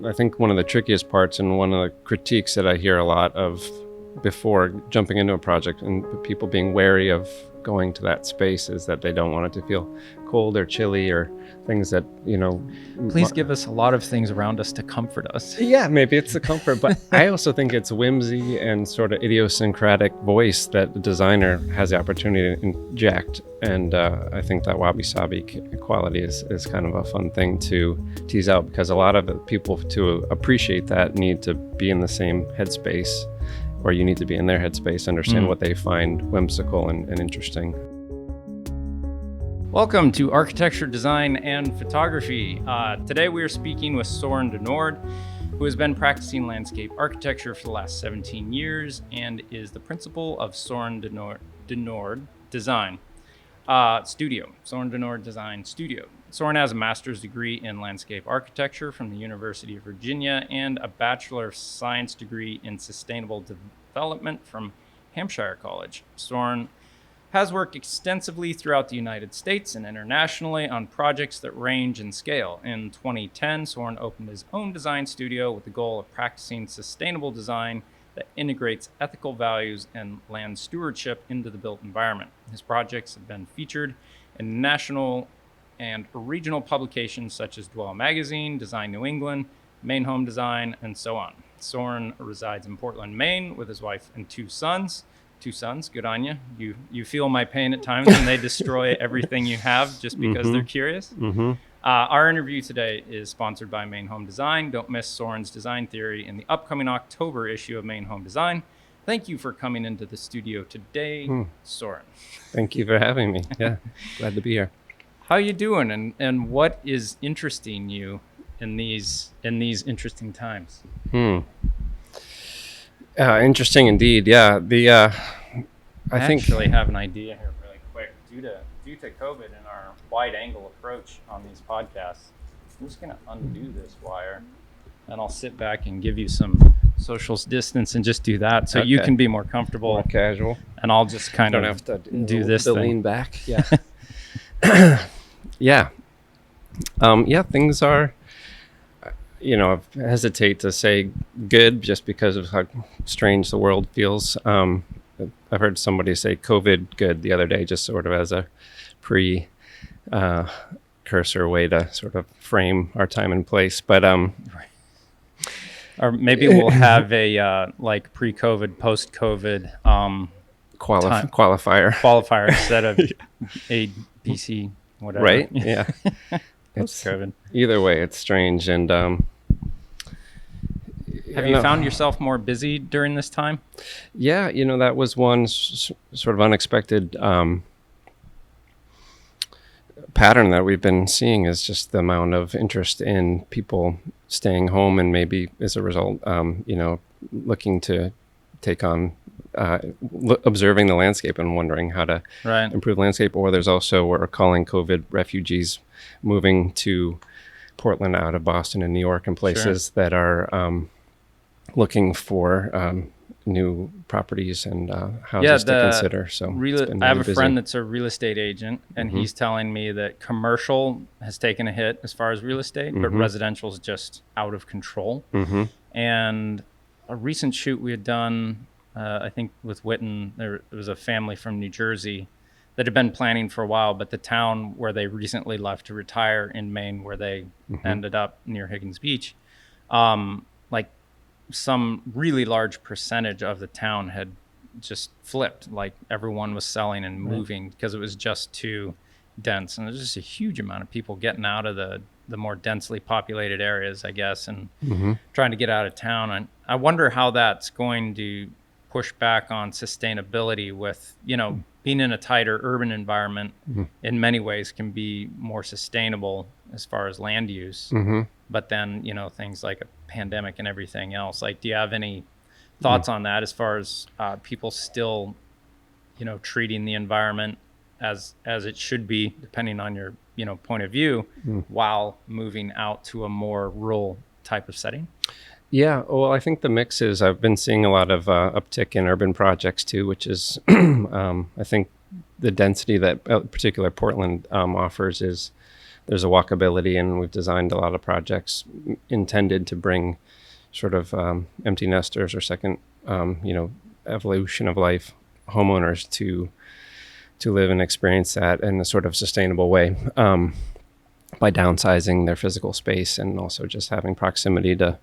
I think one of the trickiest parts and one of the critiques that I hear a lot of before jumping into a project and people being wary of going to that space is that they don't want it to feel cold or chilly or things that, Please give us a lot of things around us to comfort us. Yeah, maybe it's the comfort, but I also think it's whimsy and sort of idiosyncratic voice that the designer has the opportunity to inject. And I think that wabi-sabi quality is kind of a fun thing to tease out, because a lot of the people to appreciate that need to be in the same headspace, or you need to be in their headspace, understand what they find whimsical and interesting. Welcome to Architecture, Design, and Photography. Today we are speaking with Soren Deniord, who has been practicing landscape architecture for the last 17 years and is the principal of Soren Deniord Design Studio. Soren Deniord Design Studio. Soren has a master's degree in landscape architecture from the University of Virginia and a Bachelor of Science degree in sustainable development from Hampshire College. Soren has worked extensively throughout the United States and internationally on projects that range in scale. In 2010, Soren opened his own design studio with the goal of practicing sustainable design that integrates ethical values and land stewardship into the built environment. His projects have been featured in national and regional publications such as Dwell Magazine, Design New England, Maine Home Design, and so on. Soren resides in Portland, Maine with his wife and two sons. Good on you. You feel my pain at times when they destroy everything you have just because they're curious. Our interview today is sponsored by Maine Home Design. Don't miss Soren's design theory in the upcoming October issue of Maine Home Design. Thank you for coming into the studio today, Soren. Thank you for having me. Yeah, glad to be here. How you doing, and what is interesting you in these interesting times? Interesting indeed. Yeah, I think actually have an idea here really quick. Due to COVID and our wide angle approach on these podcasts, I'm just going to undo this wire, and I'll sit back and give you some social distance and just do that, so you can be more comfortable, more casual, and I'll just kind of have to do this thing. Lean back. Yeah. Things are. I hesitate to say good just because of how strange the world feels. I've heard somebody say COVID good the other day, just sort of as a precursor way to sort of frame our time and place. But or maybe we'll have a like pre-COVID, post-COVID qualifier instead of ADP, whatever. Right? Yeah. Post-COVID. Either way, it's strange. And have you found yourself more busy during this time? Yeah, that was one sort of unexpected pattern that we've been seeing, is just the amount of interest in people staying home and maybe as a result, looking to take on observing the landscape and wondering how to improve landscape. Or there's also what we're calling COVID refugees moving to Portland out of Boston and New York and places that are looking for new properties and houses to consider. So I have a friend that's a real estate agent, and he's telling me that commercial has taken a hit as far as real estate, but residential is just out of control. And a recent shoot we had done, I think with Witten, there was a family from New Jersey that had been planning for a while, but the town where they recently left to retire in Maine, where they ended up near Higgins Beach, like some really large percentage of the town had just flipped. Like everyone was selling and moving because it was just too dense. And there's just a huge amount of people getting out of the more densely populated areas, I guess, and trying to get out of town. And I wonder how that's going to push back on sustainability with, being in a tighter urban environment in many ways can be more sustainable as far as land use. But then, things like a pandemic and everything else, like, do you have any thoughts on that as far as people still, treating the environment as it should be, depending on your, point of view, while moving out to a more rural type of setting? Yeah, well, I think the mix is, I've been seeing a lot of uptick in urban projects too, which is, I think the density that particular Portland offers is there's a walkability, and we've designed a lot of projects intended to bring sort of empty nesters or second, evolution of life homeowners to live and experience that in a sort of sustainable way, by downsizing their physical space and also just having proximity to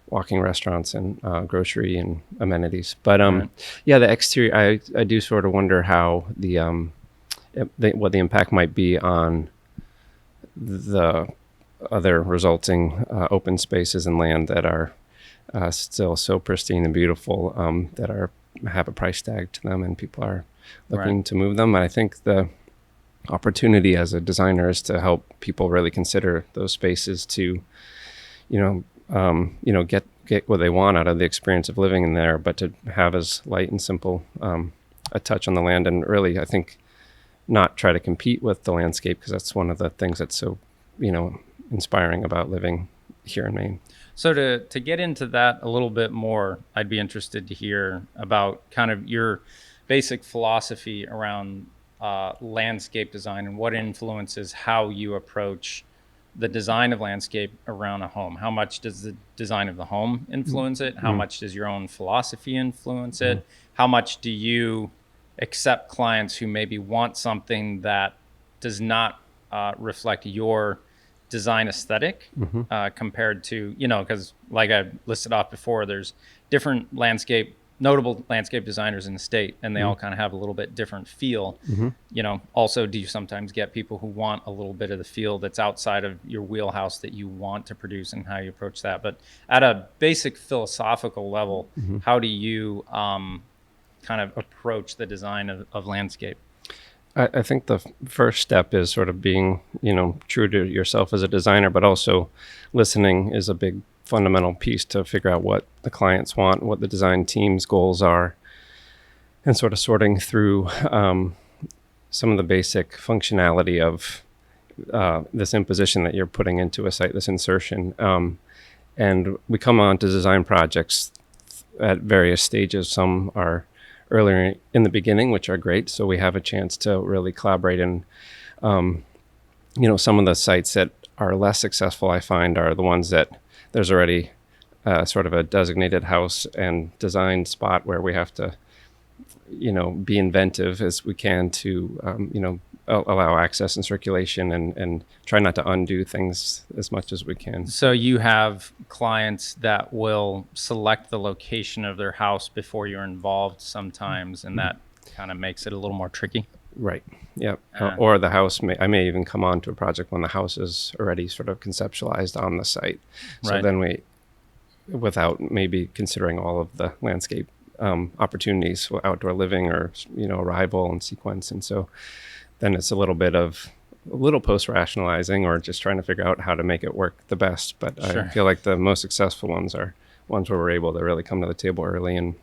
walking restaurants and grocery and amenities. But Right. yeah, the exterior, I do sort of wonder how what the impact might be on the other resulting open spaces and land that are still so pristine and beautiful, that have a price tag to them, and people are looking Right. to move them. I think the opportunity as a designer is to help people really consider those spaces to, get what they want out of the experience of living in there, but to have as light and simple a touch on the land, and really, I think, not try to compete with the landscape, because that's one of the things that's so, inspiring about living here in Maine. So to get into that a little bit more, I'd be interested to hear about kind of your basic philosophy around landscape design and what influences how you approach the design of landscape around a home. How much does the design of the home influence it? How much does your own philosophy influence it? How much do you accept clients who maybe want something that does not reflect your design aesthetic, compared to, because like I listed off before, there's different notable landscape designers in the state, and they all kind of have a little bit different feel. Also, do you sometimes get people who want a little bit of the feel that's outside of your wheelhouse that you want to produce, and how you approach that? But at a basic philosophical level, how do you kind of approach the design of landscape? I think the first step is sort of being, true to yourself as a designer, but also listening is a big fundamental piece to figure out what the clients want, what the design team's goals are, and sort of sorting through some of the basic functionality of this imposition that you're putting into a site, this insertion. And we come on to design projects at various stages. Some are earlier in the beginning, which are great. So we have a chance to really collaborate. And, some of the sites that are less successful, I find, are the ones that there's already sort of a designated house and design spot where we have to, be inventive as we can to, allow access and circulation, and try not to undo things as much as we can. So you have clients that will select the location of their house before you're involved sometimes, and that kind of makes it a little more tricky. Right. Yeah. Or the house I may even come on to a project when the house is already sort of conceptualized on the site. So Right. then without maybe considering all of the landscape opportunities, outdoor living or, arrival and sequence. And so then it's a little post-rationalizing, or just trying to figure out how to make it work the best. But Sure. I feel like the most successful ones are ones where we're able to really come to the table early and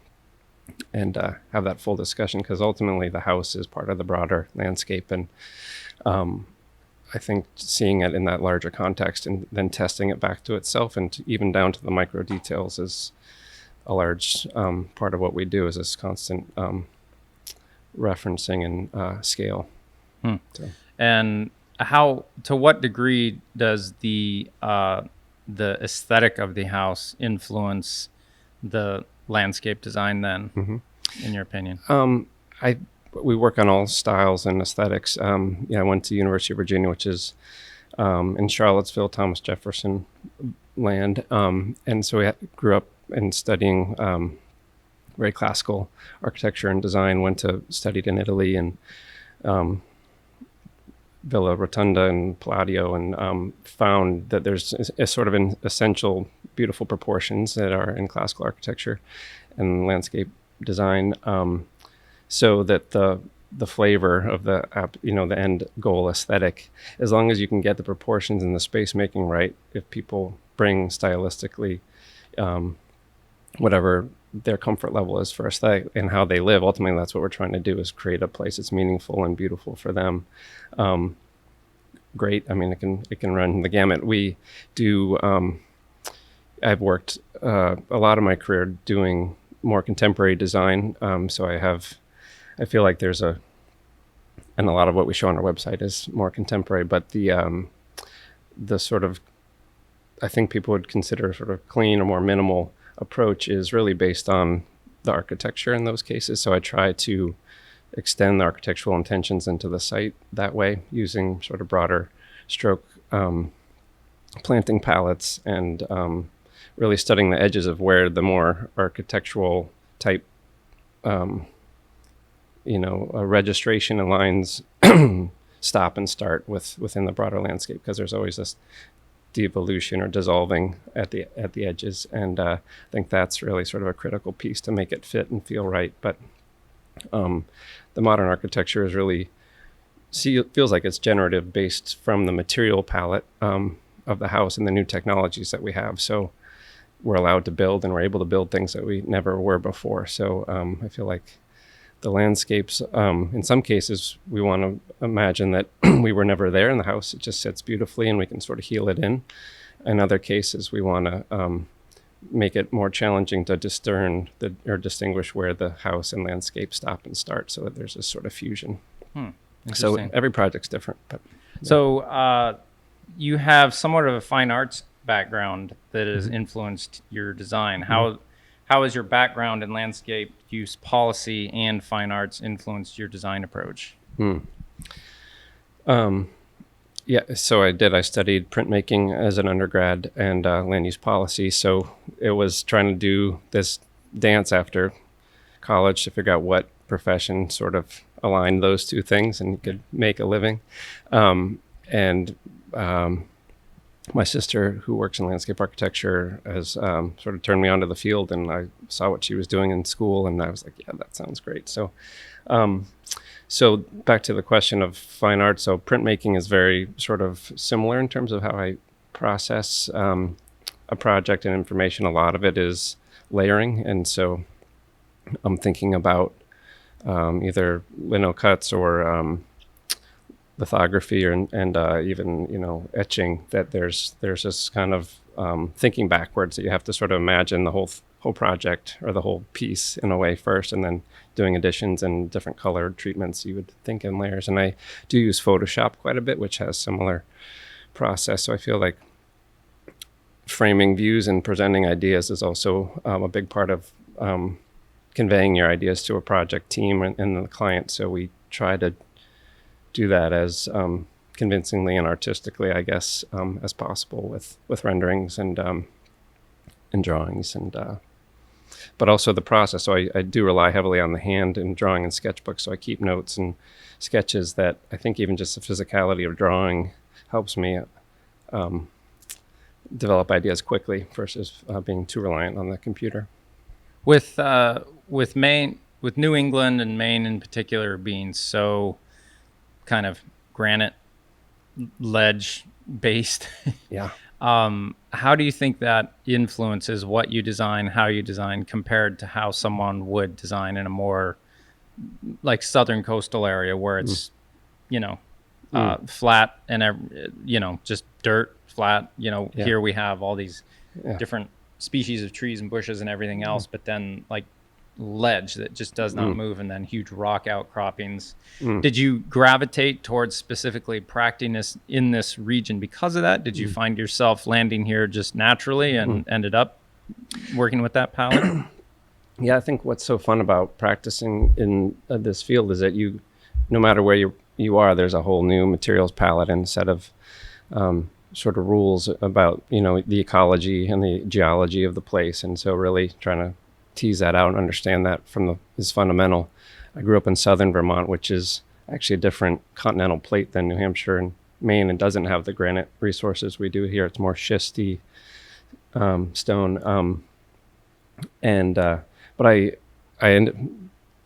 have that full discussion, because ultimately the house is part of the broader landscape. And I think seeing it in that larger context and then testing it back to itself, and even down to the micro details, is a large part of what we do, is this constant referencing and scale. So. And to what degree does the aesthetic of the house influence the landscape design then, in your opinion? We work on all styles and aesthetics. I went to University of Virginia, which is in Charlottesville, Thomas Jefferson land. And so we grew up in studying very classical architecture and design, studied in Italy, and Villa Rotunda and Palladio, and found that there's a sort of an essential, beautiful proportions that are in classical architecture and landscape design, so that the flavor of the end goal aesthetic, as long as you can get the proportions and the space making right, if people bring stylistically whatever their comfort level is for aesthetic and how they live, ultimately that's what we're trying to do, is create a place that's meaningful and beautiful for them. Great. I mean, it can run the gamut. We do. I've worked a lot of my career doing more contemporary design, so I feel like and a lot of what we show on our website is more contemporary. But the sort of, I think people would consider sort of clean or more minimal approach is really based on the architecture in those cases. So I try to extend the architectural intentions into the site that way, using sort of broader stroke planting palettes, and really studying the edges of where the more architectural type registration and lines stop and start within the broader landscape, because there's always this devolution or dissolving at the edges, and I think that's really sort of a critical piece to make it fit and feel right. But the modern architecture is really feels like it's generative based from the material palette of the house and the new technologies that we have. So we're allowed to build, and we're able to build things that we never were before. So I feel like the landscapes, in some cases, we want to imagine that we were never there in the house. It just sits beautifully and we can sort of heal it in. In other cases, we want to make it more challenging to discern or distinguish where the house and landscape stop and start, so that there's this sort of fusion. So every project's different. But yeah. So you have somewhat of a fine arts background that has influenced your design. How has your background in landscape use policy and fine arts influenced your design approach? Yeah, so I studied printmaking as an undergrad and land use policy. So it was trying to do this dance after college to figure out what profession sort of aligned those two things and could make a living. My sister, who works in landscape architecture, has sort of turned me onto the field, and I saw what she was doing in school, and I was like, yeah, that sounds great. So so back to the question of fine art. So printmaking is very sort of similar in terms of how I process a project and information. A lot of it is layering, and so I'm thinking about either lino cuts or lithography and even etching. That there's this kind of thinking backwards, that you have to sort of imagine the whole project or the whole piece in a way first, and then doing additions and different color treatments you would think in layers. And I do use Photoshop quite a bit, which has similar process. So I feel like framing views and presenting ideas is also a big part of conveying your ideas to a project team and the client. So we try to do that as convincingly and artistically, I guess, as possible with renderings and drawings, but also the process. So I do rely heavily on the hand in drawing and sketchbooks. So I keep notes and sketches that I think even just the physicality of drawing helps me develop ideas quickly versus being too reliant on the computer. With New England and Maine in particular being so kind of granite ledge based, yeah. How do you think that influences what you design, how you design, compared to how someone would design in a more like southern coastal area where it's flat and just dirt flat? Here we have all these different species of trees and bushes and everything else, but then like ledge that just does not move, and then huge rock outcroppings. Did you gravitate towards specifically practicing this in this region because of that? Did you find yourself landing here just naturally and ended up working with that palette? Yeah, I think what's so fun about practicing in this field is that no matter where you are, there's a whole new materials palette and set of sort of rules about the ecology and the geology of the place. And so really trying to tease that out and understand that is fundamental. I grew up in southern Vermont, which is actually a different continental plate than New Hampshire and Maine, and doesn't have the granite resources we do here. It's more schisty stone. But I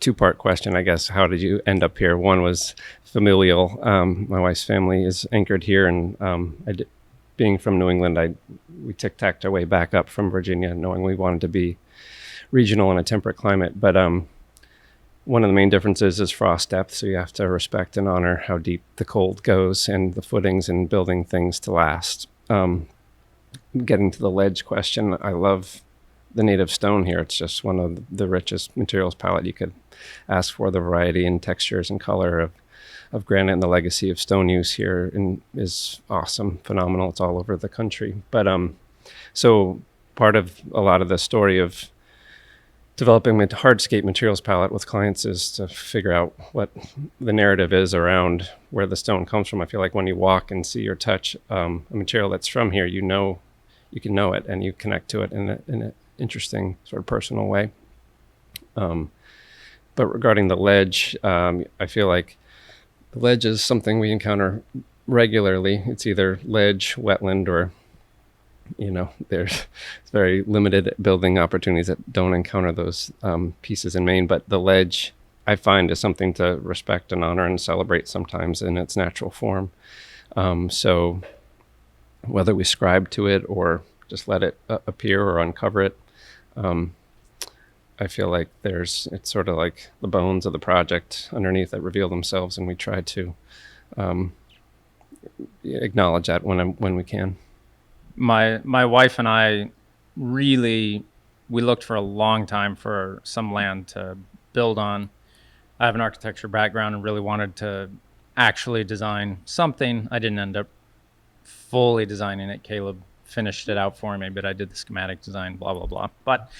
two-part question, I guess. How did you end up here? One was familial. My wife's family is anchored here, and being from New England, we tic-tacked our way back up from Virginia, knowing we wanted to be regional in a temperate climate. But one of the main differences is frost depth. So you have to respect and honor how deep the cold goes and the footings and building things to last. Getting to the ledge question, I love the native stone here. It's just one of the richest materials palette you could ask for, the variety and textures and color of granite and the legacy of stone use here is awesome, phenomenal. It's all over the country. But so part of a lot of the story of developing a hardscape materials palette with clients is to figure out what the narrative is around where the stone comes from. I feel like when you walk and see or touch a material that's from here, you can know it and you connect to it in an interesting sort of personal way. But regarding the ledge, I feel like the ledge is something we encounter regularly. It's either ledge, wetland, or there's very limited building opportunities that don't encounter those pieces in Maine. But the ledge, I find, is something to respect and honor and celebrate sometimes in its natural form. So whether we scribe to it or just let it appear or uncover it, I feel like it's sort of like the bones of the project underneath that reveal themselves, and we try to acknowledge that when we can. My wife and I we looked for a long time for some land to build on. I have an architecture background and really wanted to actually design something. I didn't end up fully designing it. Caleb finished it out for me, but I did the schematic design, blah, blah, blah. But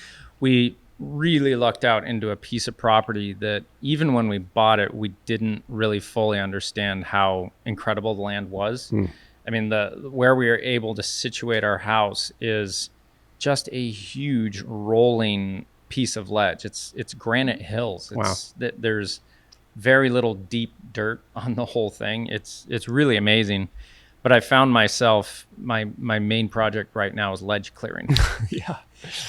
we really lucked out into a piece of property that even when we bought it, we didn't really fully understand how incredible the land was. I mean, where we are able to situate our house is just a huge rolling piece of ledge. It's granite hills. There's very little deep dirt on the whole thing. It's really amazing. But I found myself, my main project right now is ledge clearing. Yeah.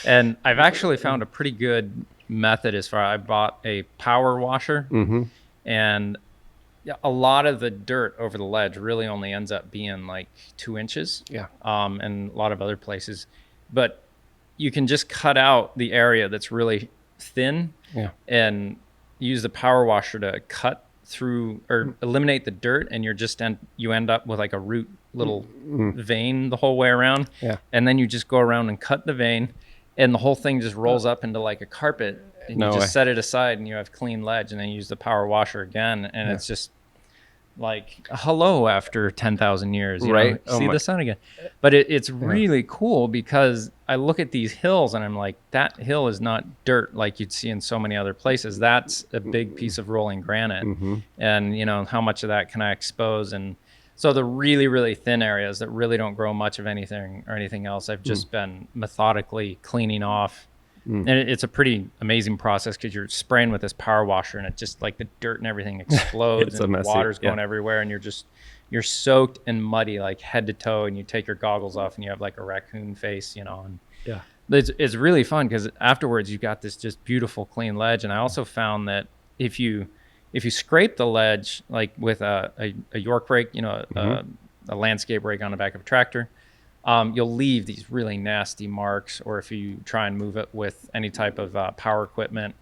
And I've actually found a pretty good method I bought a power washer, and a lot of the dirt over the ledge really only ends up being like 2 inches. Yeah. And a lot of other places. But you can just cut out the area that's really thin and use the power washer to cut through or eliminate the dirt, and you end up with like a root little vein the whole way around. Yeah. And then you just go around and cut the vein, and the whole thing just rolls up into like a carpet, and you just set it aside and you have clean ledge, and then you use the power washer again, and it's just like hello after 10,000 years, right? See the sun again. But it's really cool because I look at these hills and I'm like, that hill is not dirt like you'd see in so many other places. That's a big piece of rolling granite. And how much of that can I expose? And so the really, really thin areas that really don't grow much of anything or anything else, I've just been methodically cleaning off. And it's a pretty amazing process because you're spraying with this power washer, and it just like the dirt and everything explodes and the water's going everywhere, and you're soaked and muddy like head to toe, and you take your goggles off and you have like a raccoon face, and it's really fun because afterwards you got this just beautiful clean ledge. And I also found that if you scrape the ledge like with a York rake, a landscape rake on the back of a tractor, you'll leave these really nasty marks, or if you try and move it with any type of power equipment.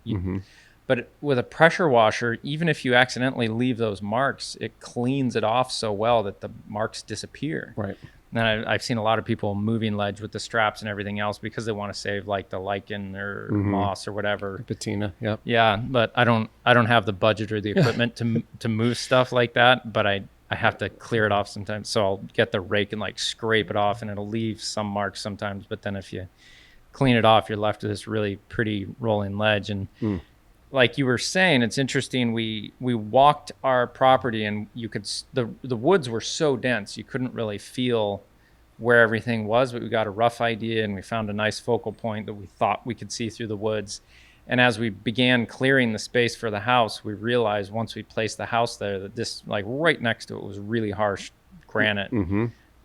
But with a pressure washer, even if you accidentally leave those marks, it cleans it off so well that the marks disappear. Right. And I've seen a lot of people moving ledge with the straps and everything else because they want to save like the lichen or moss or whatever. Patina. Yep. Yeah, but I don't have the budget or the equipment to move stuff like that. But I have to clear it off sometimes. So I'll get the rake and like scrape it off, and it'll leave some marks sometimes. But then if you clean it off, you're left with this really pretty rolling ledge. And like you were saying, it's interesting. We walked our property, and the woods were so dense, you couldn't really feel where everything was, but we got a rough idea, and we found a nice focal point that we thought we could see through the woods. And as we began clearing the space for the house, we realized once we placed the house there that this, like right next to it, was really harsh granite,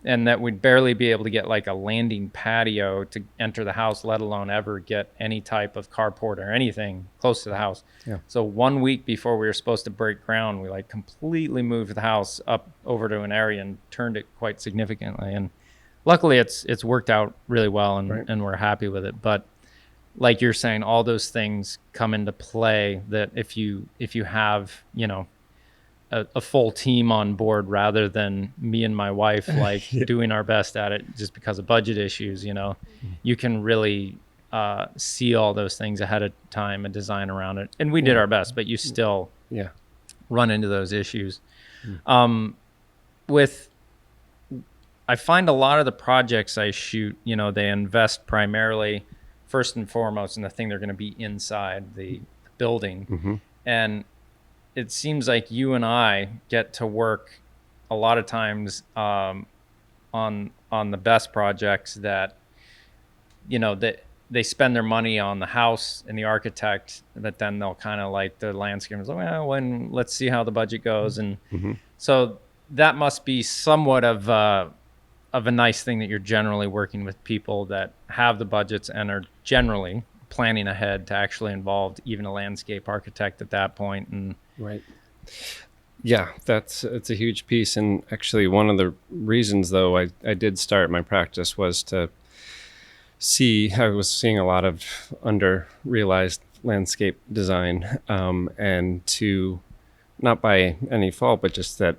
and that we'd barely be able to get like a landing patio to enter the house, let alone ever get any type of carport or anything close to the house. Yeah. So 1 week before we were supposed to break ground, we like completely moved the house up over to an area and turned it quite significantly. And luckily it's worked out really well, and we're happy with it. But like you're saying, all those things come into play, that if you have, a full team on board rather than me and my wife doing our best at it just because of budget issues, you can really see all those things ahead of time and design around it. And we did our best, but you still run into those issues. With I find a lot of the projects I shoot, they invest primarily, first and foremost, in the thing they're going to be inside the building. And it seems like you and I get to work a lot of times on the best projects that, that they spend their money on the house and the architect, but then they'll kind of like the landscapers, well, let's see how the budget goes. And so that must be somewhat of a nice thing that you're generally working with people that have the budgets and are generally planning ahead to actually involve even a landscape architect at that point. And right. Yeah, it's a huge piece. And actually one of the reasons though I did start my practice was to I was seeing a lot of under-realized landscape design, and to, not by any fault, but just that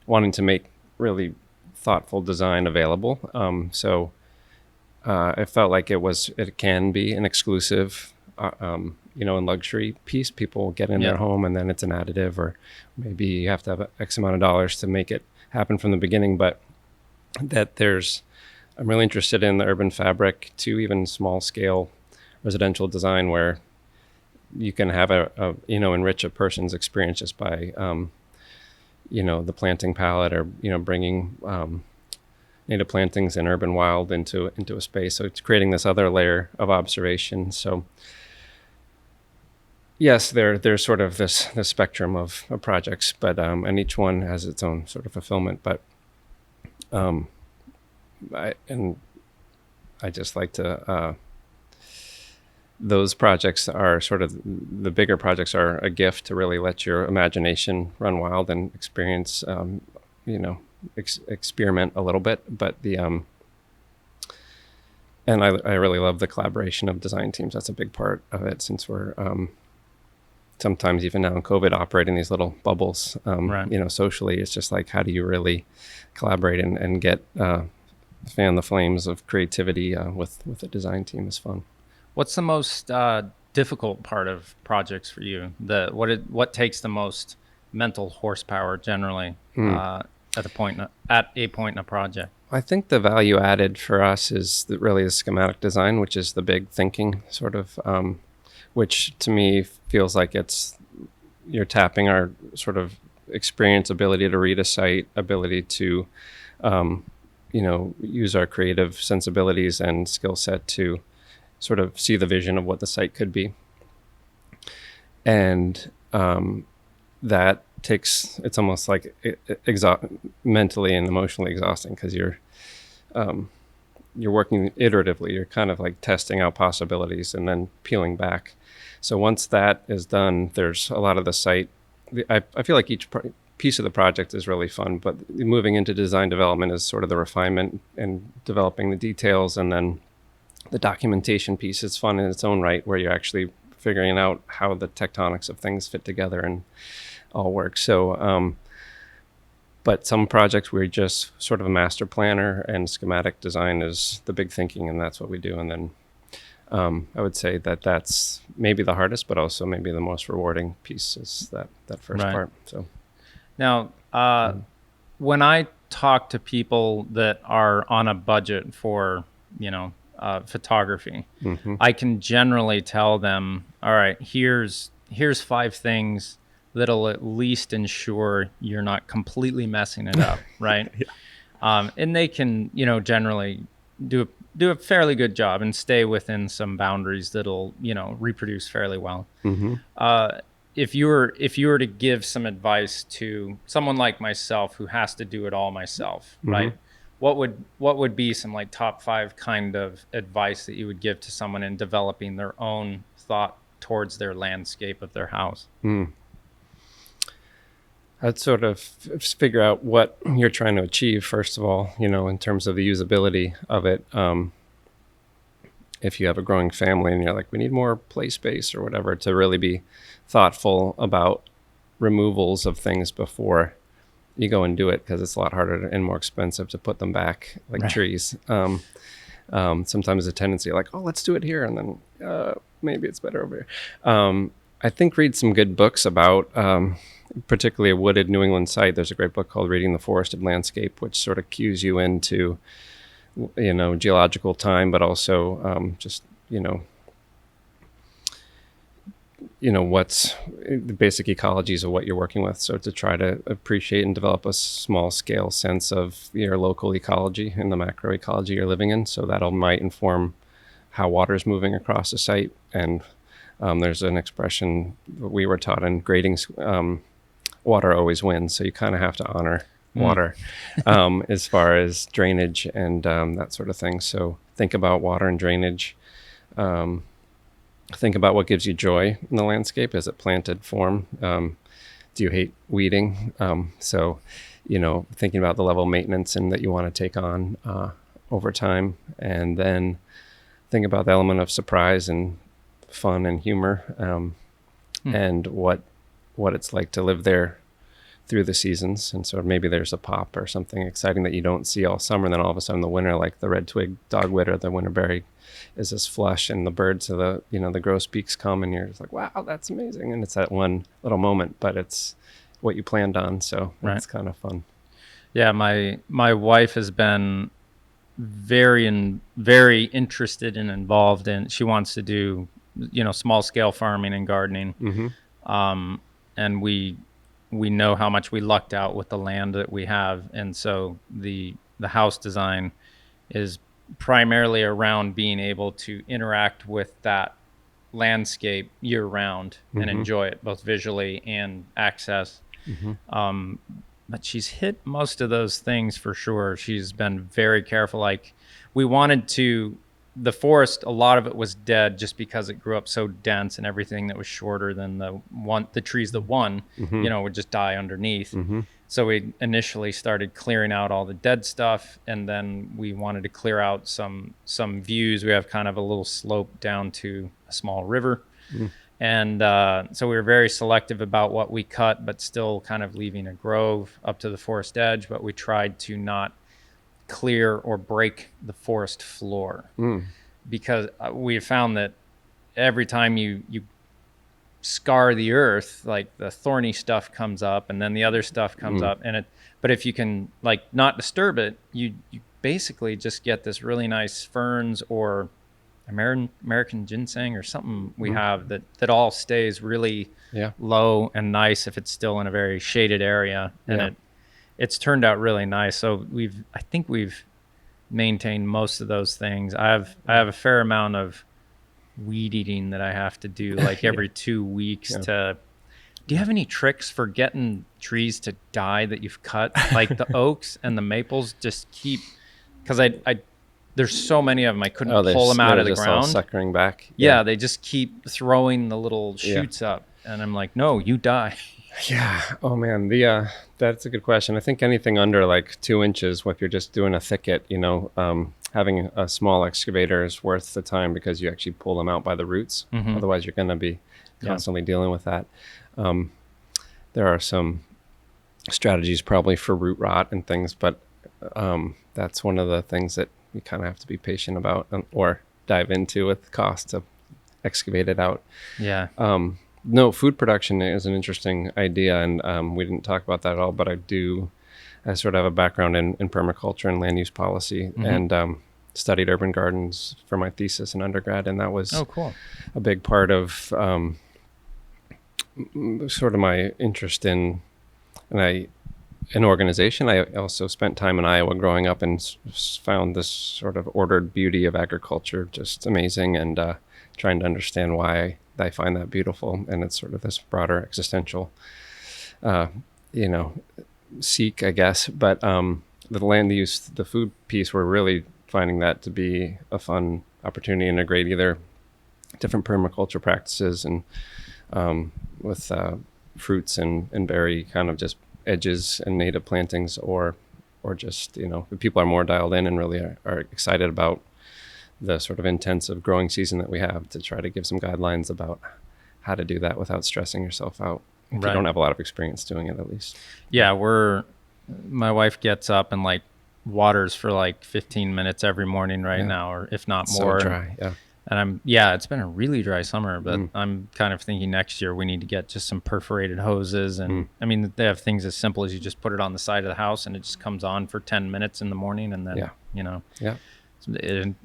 wanting to make really thoughtful design available. So I felt like it can be an exclusive, and luxury piece. People get in their home and then it's an additive, or maybe you have to have X amount of dollars to make it happen from the beginning. But I'm really interested in the urban fabric to even small scale residential design where you can have enrich a person's experience just by, the planting palette, or, bringing native plantings and urban wild into a space. So it's creating this other layer of observation. So yes, there's sort of this spectrum of projects, but and each one has its own sort of fulfillment. But I just like to, those projects are sort of, the bigger projects are a gift to really let your imagination run wild and experience, experiment a little bit. But and I really love the collaboration of design teams. That's a big part of it, since we're sometimes even now in COVID operating these little bubbles, right. Socially. It's just like, how do you really collaborate and get fan the flames of creativity with a design team is fun. What's the most difficult part of projects for you? What takes the most mental horsepower generally at a point in a project? I think the value added for us is really the schematic design, which is the big thinking sort of, which to me feels like you're tapping our sort of experience, ability to read a site, ability to use our creative sensibilities and skill set to sort of see the vision of what the site could be. And that it's almost like mentally and emotionally exhausting, because you're working iteratively. You're kind of like testing out possibilities and then peeling back. So once that is done, there's a lot of the site. I feel like each piece of the project is really fun, but moving into design development is sort of the refinement and developing the details, and then the documentation piece is fun in its own right, where you're actually figuring out how the tectonics of things fit together and all work. So, but some projects we're just sort of a master planner, and schematic design is the big thinking, and that's what we do. And then I would say that's maybe the hardest, but also maybe the most rewarding piece is that first right. part. So now, when I talk to people that are on a budget for, photography, I can generally tell them, all right, here's 5 things that'll at least ensure you're not completely messing it up, right? Yeah. And they can, generally do a fairly good job and stay within some boundaries that'll, reproduce fairly well. If you were to give some advice to someone like myself who has to do it all myself, right? What would be some like top 5 kind of advice that you would give to someone in developing their own thought towards their landscape of their house? I'd sort of figure out what you're trying to achieve, first of all, in terms of the usability of it. If you have a growing family and you're like, we need more play space or whatever, to really be thoughtful about removals of things before you go and do it, because it's a lot harder and more expensive to put them back, like right. trees. Sometimes there's a tendency like, oh, let's do it here, and then maybe it's better over here. I think read some good books about particularly a wooded New England site, there's a great book called Reading the Forested Landscape, which sort of cues you into, geological time, but also just, what's the basic ecologies of what you're working with. So to try to appreciate and develop a small scale sense of your local ecology and the macro ecology you're living in. So that'll might inform how water is moving across the site. And there's an expression we were taught in grading, water always wins. So you kind of have to honor water as far as drainage and that sort of thing. So think about water and drainage. Think about what gives you joy in the landscape. Is it planted form? Do you hate weeding? So, thinking about the level of maintenance and that you want to take on over time. And then think about the element of surprise and fun and humor and what it's like to live there through the seasons. And so maybe there's a pop or something exciting that you don't see all summer. And then all of a sudden in the winter, like the red twig dogwood or the winterberry is this flush and the birds of the grosbeaks come and you're just like, wow, that's amazing. And it's that one little moment, but it's what you planned on. So it's kind of fun. Yeah. My wife has been very interested and involved in, she wants to do, small scale farming and gardening. Mm-hmm. And we know how much we lucked out with the land that we have. And so the house design is primarily around being able to interact with that landscape year round and enjoy it both visually and access. But she's hit most of those things for sure. She's been very careful. Like we wanted to, the forest, a lot of it was dead just because it grew up so dense, and everything that was shorter than the trees that won, would just die underneath. So we initially started clearing out all the dead stuff, and then we wanted to clear out some views. We have kind of a little slope down to a small river. And so we were very selective about what we cut, but still kind of leaving a grove up to the forest edge. But we tried to not clear or break the forest floor because we have found that every time you scar the earth, like the thorny stuff comes up and then the other stuff comes up, but if you can like not disturb it, you basically just get this really nice ferns or American ginseng or something we have that all stays really low and nice if it's still in a very shaded area, and it's turned out really nice. So I think we've maintained most of those things. I have a fair amount of weed eating that I have to do like every 2 weeks do you have any tricks for getting trees to die that you've cut? Like the oaks and the maples just keep, because I there's so many of them, I couldn't pull them out of the ground. All suckering back. Yeah, they just keep throwing the little shoots up, and I'm like, no, you die. Yeah. Oh man. That's a good question. I think anything under like 2 inches, if you're just doing a thicket, having a small excavator is worth the time because you actually pull them out by the roots. Otherwise, you're going to be constantly dealing with that. There are some strategies probably for root rot and things, but that's one of the things that you kind of have to be patient about or dive into with cost to excavate it out. Yeah. No, food production is an interesting idea, and we didn't talk about that at all, but I sort of have a background in permaculture and land use policy, and studied urban gardens for my thesis in undergrad, and that was a big part of sort of my interest in an organization. I also spent time in Iowa growing up and found this sort of ordered beauty of agriculture just amazing, and trying to understand why I find that beautiful. And it's sort of this broader existential, seek, I guess. But the land use, the food piece, we're really finding that to be a fun opportunity to integrate either different permaculture practices and with fruits and berry kind of just edges and native plantings, or just, if people are more dialed in and really are excited about the sort of intensive growing season that we have, to try to give some guidelines about how to do that without stressing yourself out. If you don't have a lot of experience doing it, at least. Yeah, my wife gets up and like waters for like 15 minutes every morning now, or if not more. So dry, yeah. And it's been a really dry summer, but I'm kind of thinking next year we need to get just some perforated hoses. And I mean, they have things as simple as you just put it on the side of the house and it just comes on for 10 minutes in the morning. And then,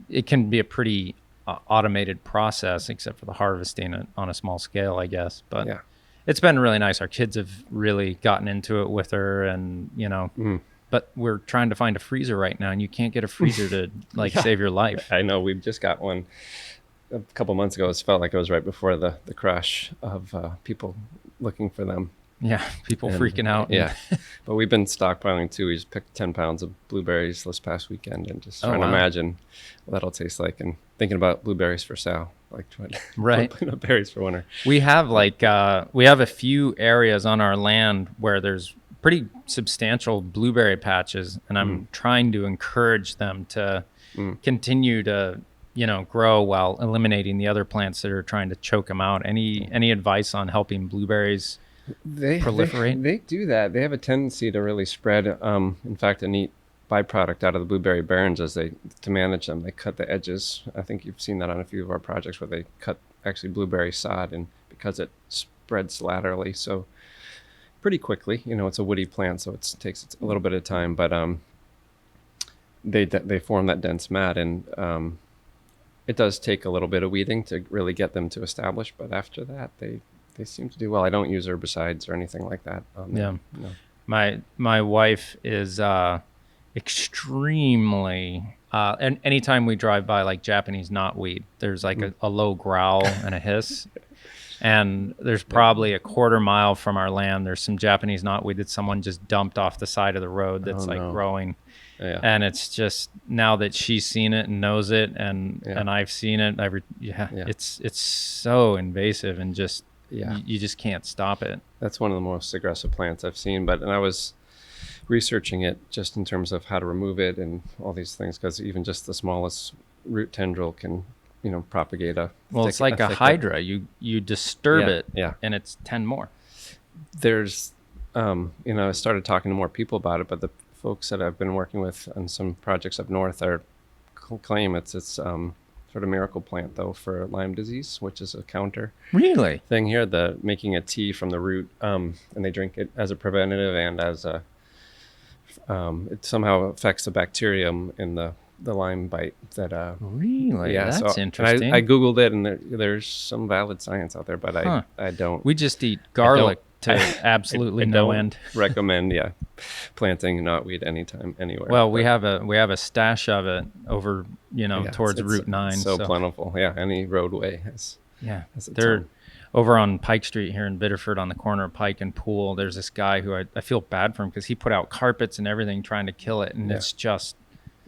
it can be a pretty automated process, except for the harvesting on a small scale, I guess. But it's been really nice. Our kids have really gotten into it with her, and but we're trying to find a freezer right now, and you can't get a freezer to save your life. I know, we've just got one a couple months ago. It felt like it was right before the crush of people looking for them. Yeah, people freaking out. Yeah, but we've been stockpiling too. We just picked 10 pounds of blueberries this past weekend, and just trying to imagine what that'll taste like, and thinking about blueberries for sale, like berries for winter. We have we have a few areas on our land where there's pretty substantial blueberry patches, and I'm trying to encourage them to continue to grow while eliminating the other plants that are trying to choke them out. Any advice on helping blueberries proliferate? They do that. They have a tendency to really spread. In fact, a neat byproduct out of the blueberry barrens is to manage them, they cut the edges. I think you've seen that on a few of our projects where they cut actually blueberry sod, and because it spreads laterally so pretty quickly, it's a woody plant, so it takes a little bit of time, but they form that dense mat, and it does take a little bit of weeding to really get them to establish, but after that they seem to do well. I don't use herbicides or anything like that. No. My wife is extremely and anytime we drive by like Japanese knotweed, there's like a low growl and a hiss. And there's probably a quarter mile from our land, there's some Japanese knotweed that someone just dumped off the side of the road that's growing. Yeah. And it's just, now that she's seen it and knows it, and I've seen it, it's so invasive, and just you just can't stop it. That's one of the most aggressive plants I've seen. And I was researching it just in terms of how to remove it and all these things, because even just the smallest root tendril can propagate it's like a hydra. You disturb it, and it's 10 more. There's I started talking to more people about it, but the folks that I've been working with on some projects up north claim it's sort of miracle plant though for Lyme disease, which is a counter thing here. The making a tea from the root, and they drink it as a preventative and as a it somehow affects the bacterium in the Lyme bite. That that's interesting. I googled it, and there's some valid science out there, but I don't. We just eat garlic to absolutely no end. Recommend planting knotweed anytime, anywhere. Well, we have a stash of it over towards Route 9. So plentiful. Yeah, any roadway has. Yeah, they're over on Pike Street here in Biddeford, on the corner of Pike and Pool. There's this guy who I feel bad for him, because he put out carpets and everything trying to kill it, and it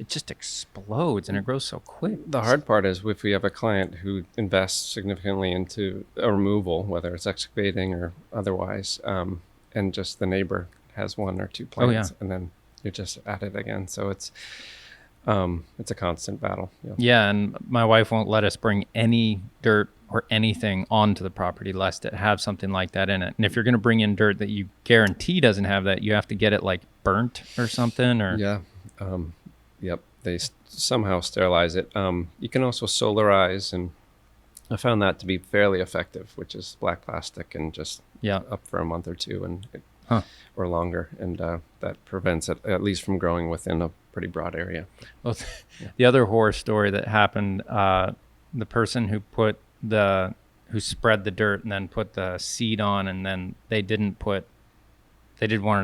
just explodes, and it grows so quick. The hard part is if we have a client who invests significantly into a removal, whether it's excavating or otherwise, and just the neighbor has 1 or 2 plants, and then you're just at it again. So it's a constant battle. Yeah, and my wife won't let us bring any dirt or anything onto the property lest it have something like that in it. And if you're going to bring in dirt that you guarantee doesn't have that, you have to get it like burnt or something. Or Yep, they somehow sterilize it. You can also solarize, and I found that to be fairly effective, which is black plastic and just up for a month or 2 or longer, and that prevents it at least from growing within a pretty broad area. Well, the other horror story that happened, the person who spread the dirt and then put the seed on, and then they did one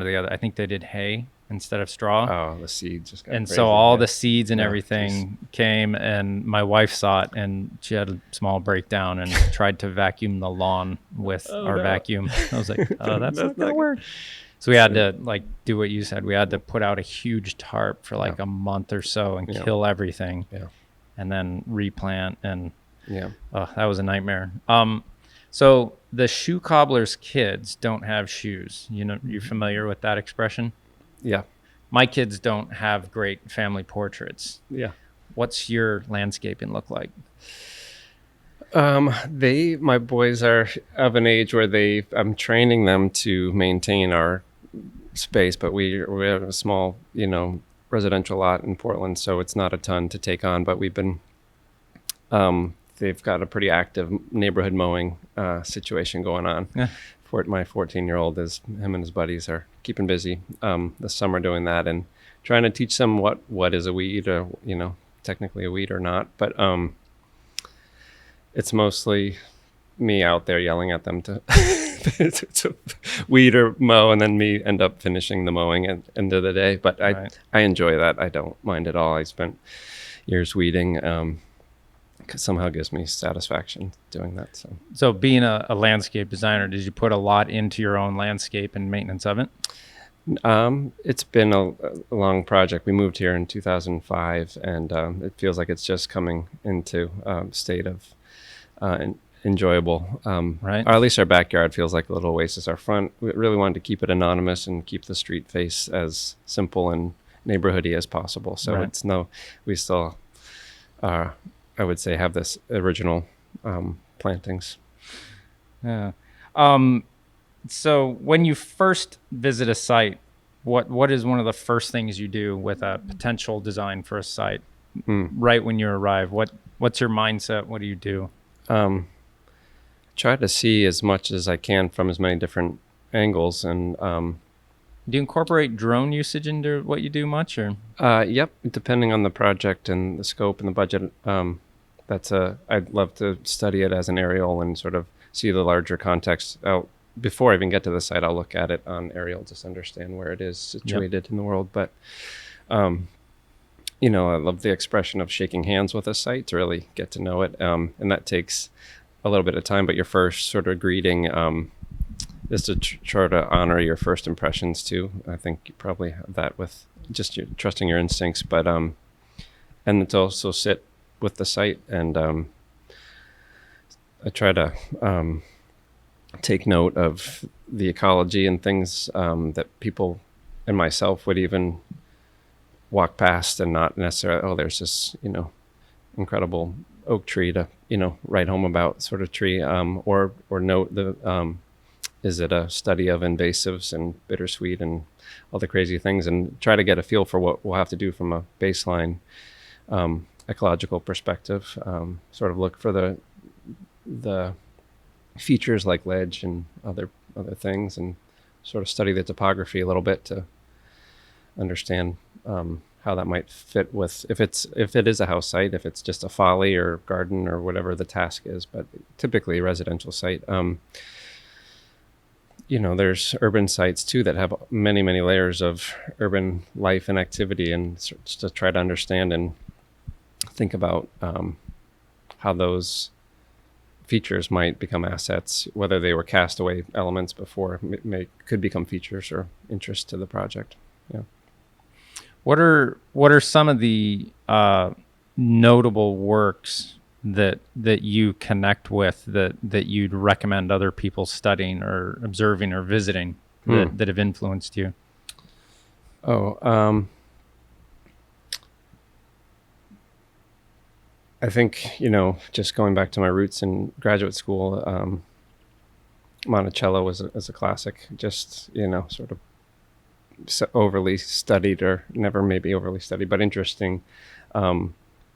or the other. I think they did hay instead of straw. Oh, the seeds just got and crazy. So all the seeds and everything came, and my wife saw it, and she had a small breakdown and tried to vacuum the lawn with our vacuum. I was like, that's not gonna work. So we had to do what you said. We had to put out a huge tarp for a month or so and kill everything, and then replant. And that was a nightmare. So the shoe cobbler's kids don't have shoes. You're familiar with that expression? Yeah. My kids don't have great family portraits. Yeah. What's your landscaping look like? My boys are of an age where I'm training them to maintain our space, but we have a small, residential lot in Portland, so it's not a ton to take on, but we've been they've got a pretty active neighborhood mowing situation going on. Yeah. My 14-year-old him and his buddies are keeping busy this summer doing that and trying to teach them what is a weed, or technically a weed or not. But it's mostly me out there yelling at them to to weed or mow, and then me end up finishing the mowing at the end of the day. But I enjoy that. I don't mind at all. I spent years weeding. Cause somehow gives me satisfaction doing that. So being a landscape designer, did you put a lot into your own landscape and maintenance of it? It's been a long project. We moved here in 2005, and it feels like it's just coming into state of enjoyable. Right. Or at least our backyard feels like a little oasis. Our front, we really wanted to keep it anonymous and keep the street face as simple and neighborhoody as possible. So right. We still I would say have this original plantings. Yeah. So when you first visit a site, what is one of the first things you do with a potential design for a site? Right when you arrive? What's your mindset? What do you do? Try to see as much as I can from as many different angles, and do you incorporate drone usage into what you do much, or? Yep, depending on the project and the scope and the budget. I'd love to study it as an aerial and sort of see the larger context. Before I even get to the site, I'll look at it on aerial, just understand where it is situated in the world. But, I love the expression of shaking hands with a site to really get to know it. And that takes a little bit of time, but your first sort of greeting is to try to honor your first impressions too. I think you probably have that with just trusting your instincts, but and to also sit with the site, and I try to take note of the ecology and things that people and myself would even walk past and not necessarily, there's this incredible oak tree to write home about sort of tree, or note the is it a study of invasives and bittersweet and all the crazy things, and try to get a feel for what we'll have to do from a baseline ecological perspective. Sort of look for the features like ledge and other things, and sort of study the topography a little bit to understand how that might fit with if it is a house site, if it's just a folly or garden or whatever the task is, but typically a residential site. There's urban sites too that have many, many layers of urban life and activity, and just to try to understand and think about how those features might become assets, whether they were castaway elements before could become features or interest to the project. Yeah. What are some of the notable works that you connect with that you'd recommend other people studying or observing or visiting that have influenced you? I think, just going back to my roots in graduate school, Monticello was a classic, just, sort of overly studied, or never maybe overly studied, but interesting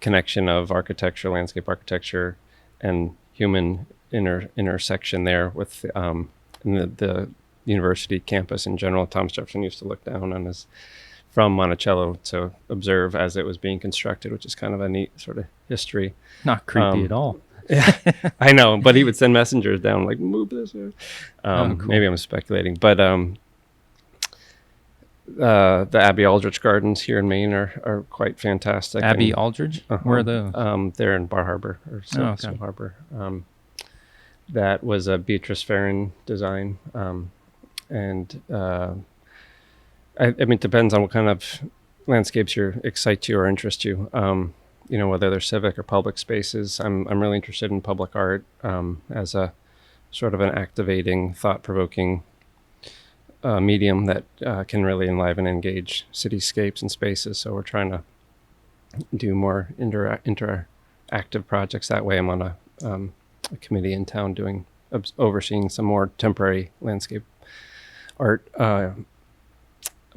connection of architecture, landscape architecture, and human intersection there with the university campus in general. Thomas Jefferson used to look down on us from Monticello to observe as it was being constructed, which is kind of a neat sort of history. Not creepy at all. Yeah, I know, but he would send messengers down like, move this here. Cool. Maybe I'm speculating, but the Abbey Aldrich Gardens here in Maine are quite fantastic. Abbey Aldrich? Where are those? They're in Bar Harbor, or Seal Harbor. That was a Beatrice Farron design. And I mean, it depends on what kind of landscapes excite you or interest you. Whether they're civic or public spaces. I'm really interested in public art as a sort of an activating, thought-provoking medium that can really enliven and engage cityscapes and spaces. So we're trying to do more interactive projects that way. I'm on a committee in town overseeing some more temporary landscape art.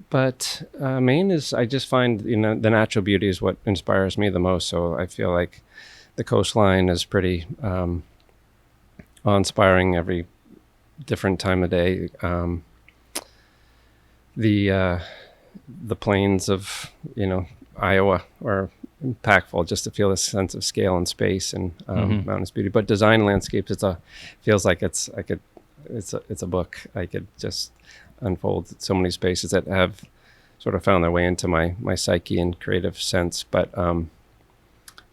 But Maine I just find, the natural beauty is what inspires me the most. So I feel like the coastline is pretty awe-inspiring every different time of day. The plains of Iowa are impactful, just to feel this sense of scale and space and mountainous beauty. But design landscapes, feels like it's a book. I could just unfold so many spaces that have sort of found their way into my psyche and creative sense. But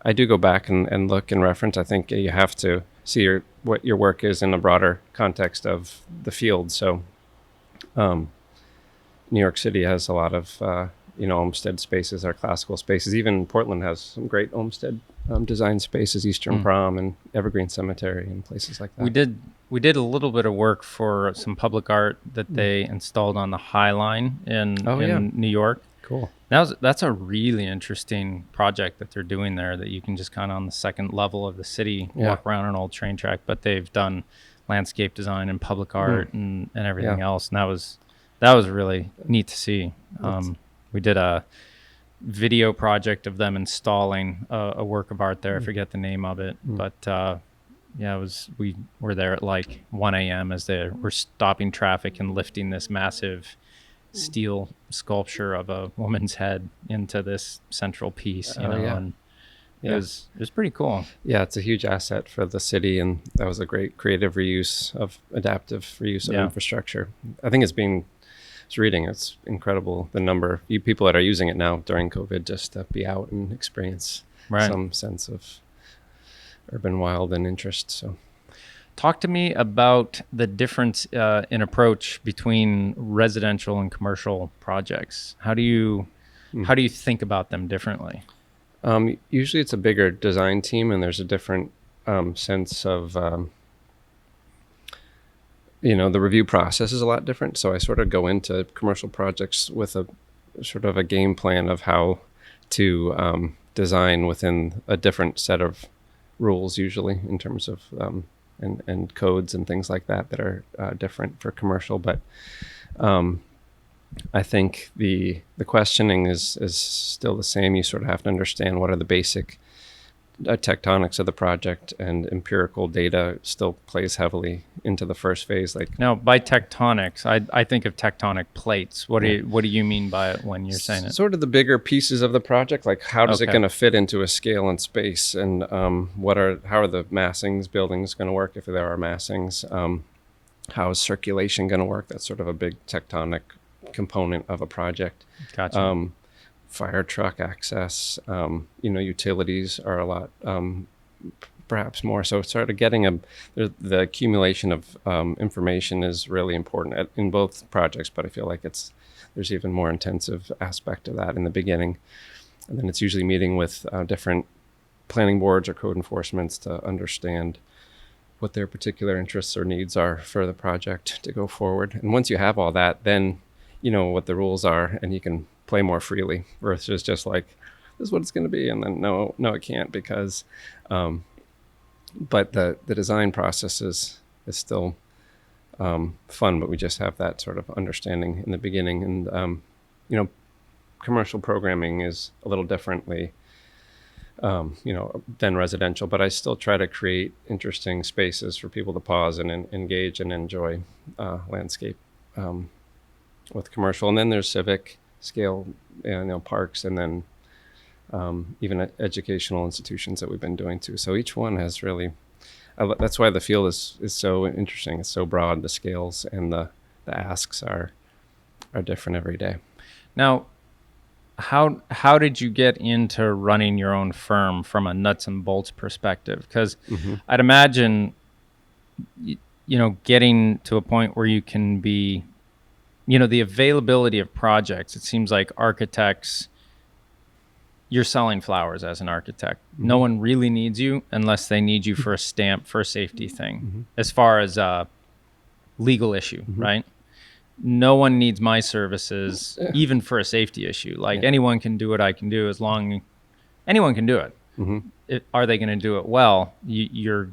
I do go back and look and reference. I think you have to see what your work is in a broader context of the field. So New York City has a lot of Olmsted spaces, our classical spaces. Even Portland has some great Olmsted design spaces, Eastern Prom and Evergreen Cemetery and places like that. We did a little bit of work for some public art that they installed on the High Line in New York. Cool. That's a really interesting project that they're doing there, that you can just kind of on the second level of the city walk around an old train track, but they've done landscape design and public art and everything else. And that was really neat to see. We did a video project of them installing a work of art there. I forget the name of it, but we were there at like 1 a.m. as they were stopping traffic and lifting this massive steel sculpture of a woman's head into this central piece. And it was pretty cool. Yeah, it's a huge asset for the city, and that was a great creative adaptive reuse of infrastructure. I think it's incredible the number of people that are using it now during COVID, just to be out and experience some sense of urban wild and interest. So talk to me about the difference in approach between residential and commercial projects. How do you think about them differently? Usually it's a bigger design team, and there's a different sense of the review process is a lot different. So I sort of go into commercial projects with a sort of a game plan of how to design within a different set of rules, usually in terms of and codes and things like that are different for commercial. But I think the questioning is still the same. You sort of have to understand what are the basic tectonics of the project, and empirical data still plays heavily into the first phase. Like, now, by tectonics, I think of tectonic plates. What do you mean by it when you're saying it? Sort of the bigger pieces of the project, like how does it going to fit into a scale and space, and how are the massings buildings going to work if there are massings? How is circulation going to work? That's sort of a big tectonic component of a project. Gotcha. Fire truck access, utilities are a lot, perhaps more. So sort of getting the accumulation of information is really important in both projects, but I feel like there's even more intensive aspect of that in the beginning. And then it's usually meeting with different planning boards or code enforcements to understand what their particular interests or needs are for the project to go forward. And once you have all that, then you know what the rules are, and you can play more freely, versus just like, this is what it's going to be, and then no it can't, because but the design process is still fun, but we just have that sort of understanding in the beginning. And commercial programming is a little differently than residential, but I still try to create interesting spaces for people to pause and engage and enjoy landscape with commercial. And then there's civic scale, parks, and then even educational institutions that we've been doing too. So each one has really, that's why the field is so interesting. It's so broad. The scales and the asks are different every day. Now, how did you get into running your own firm from a nuts and bolts perspective? Because I'd imagine, getting to a point where you can be, the availability of projects, it seems like architects, you're selling flowers as an architect. No one really needs you unless they need you for a stamp, for a safety thing, as far as a legal issue, right? No one needs my services, even for a safety issue. Like, anyone can do what I can do, anyone can do it. Are they going to do it well? You're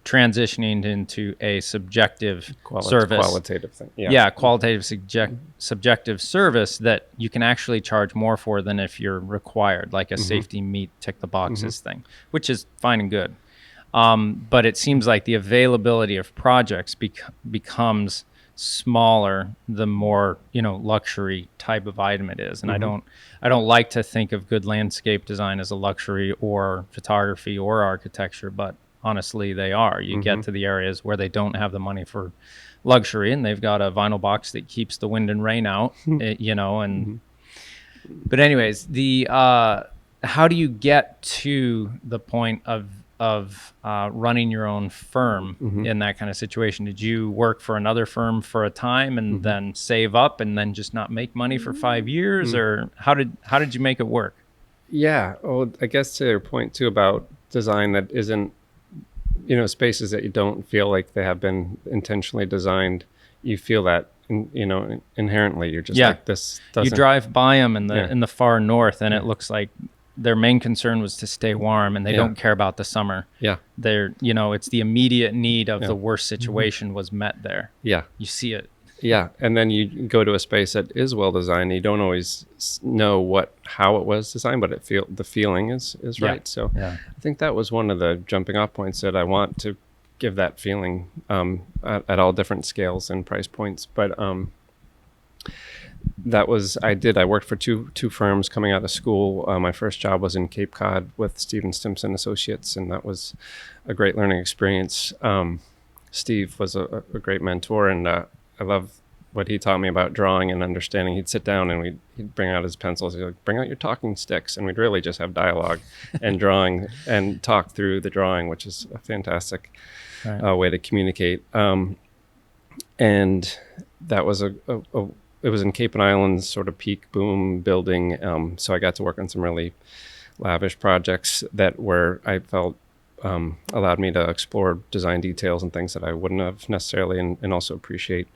transitioning into a subjective service. Qualitative thing. Yeah, qualitative subjective service that you can actually charge more for than if you're required, like a safety meet, tick the boxes thing, which is fine and good. But it seems like the availability of projects becomes smaller the more luxury type of item it is. And I don't like to think of good landscape design as a luxury or photography or architecture, but honestly they are. You get to the areas where they don't have the money for luxury and they've got a vinyl box that keeps the wind and rain out, but anyways, the how do you get to the point of running your own firm in that kind of situation? Did you work for another firm for a time and then save up and then just not make money for 5 years, or how did you make it work? Yeah. Well, I guess to your point too about design that isn't, spaces that you don't feel like they have been intentionally designed, you feel that, inherently. You're just like, this doesn't... You drive by them in the far north and it looks like their main concern was to stay warm and they don't care about the summer. Yeah. They're, it's the immediate need of the worst situation was met there. Yeah. You see it. Yeah. And then you go to a space that is well designed. You don't always know how it was designed, but the feeling is right. So I think that was one of the jumping off points that I want to give that feeling at all different scales and price points. But that was, I worked for two firms coming out of school. My first job was in Cape Cod with Steve and Stimson Associates, and that was a great learning experience. Steve was a great mentor, and I love what he taught me about drawing and understanding. He'd sit down and he'd bring out his pencils. He'd like, bring out your talking sticks, and we'd really just have dialogue and drawing and talk through the drawing, which is a fantastic way to communicate. And that was it was in Cape and Islands, sort of peak boom building. So I got to work on some really lavish projects that I felt allowed me to explore design details and things that I wouldn't have necessarily, and also appreciate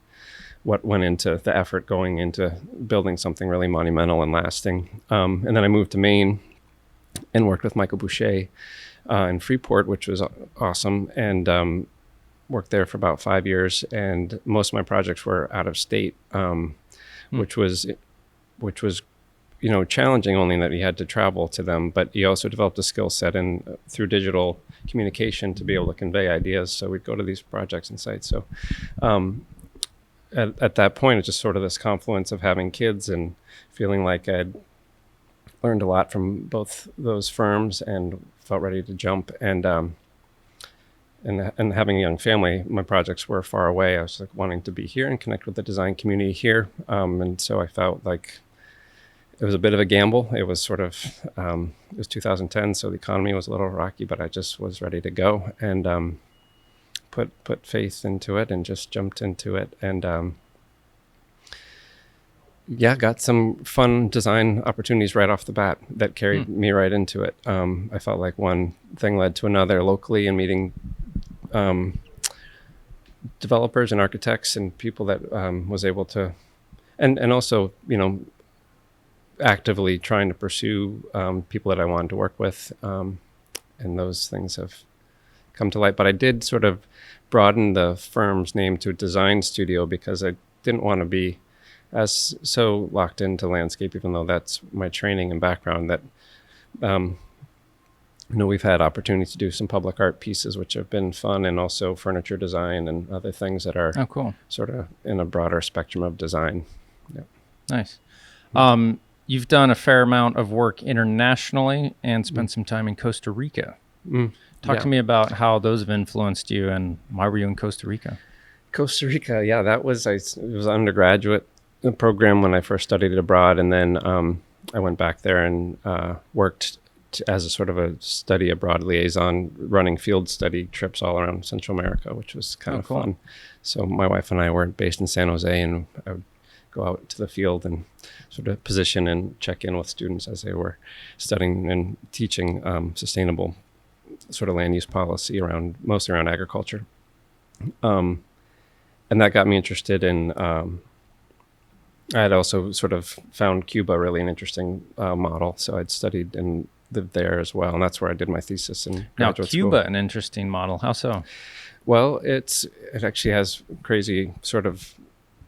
what went into the effort going into building something really monumental and lasting. And then I moved to Maine and worked with Michael Boucher in Freeport, which was awesome. And worked there for about 5 years. And most of my projects were out of state, which was challenging only in that you had to travel to them, but you also developed a skill set through digital communication to be able to convey ideas. So we'd go to these projects and sites. So at that point, it's just sort of this confluence of having kids and feeling like I'd learned a lot from both those firms and felt ready to jump. And having a young family, my projects were far away. I was like wanting to be here and connect with the design community here. And so I felt like it was a bit of a gamble. It was sort of, it was 2010, so the economy was a little rocky, but I just was ready to go and put faith into it and just jumped into it. And got some fun design opportunities right off the bat that carried me right into it. I felt like one thing led to another locally, and meeting developers and architects and people that was able to, and also, actively trying to pursue people that I wanted to work with. And those things have come to light. But I did sort of broaden the firm's name to a design studio because I didn't want to be as so locked into landscape, even though that's my training and background. That we've had opportunities to do some public art pieces, which have been fun, and also furniture design and other things that are sort of in a broader spectrum of design. Yeah. Nice. You've done a fair amount of work internationally and spent some time in Costa Rica. Talk to me about how those have influenced you, and why were you in Costa Rica? Costa Rica, yeah, it was an undergraduate program when I first studied it abroad, and then I went back there and worked as a sort of a study abroad liaison, running field study trips all around Central America, which was kind of fun. So my wife and I were based in San Jose, and I would go out to the field and sort of position and check in with students as they were studying and teaching sustainable sort of land use policy mostly around agriculture. And that got me interested in, I had also sort of found Cuba really an interesting model. So I'd studied and lived there as well, and that's where I did my thesis in Now, graduate Cuba, school. an interesting model. How so? Well, it actually has crazy sort of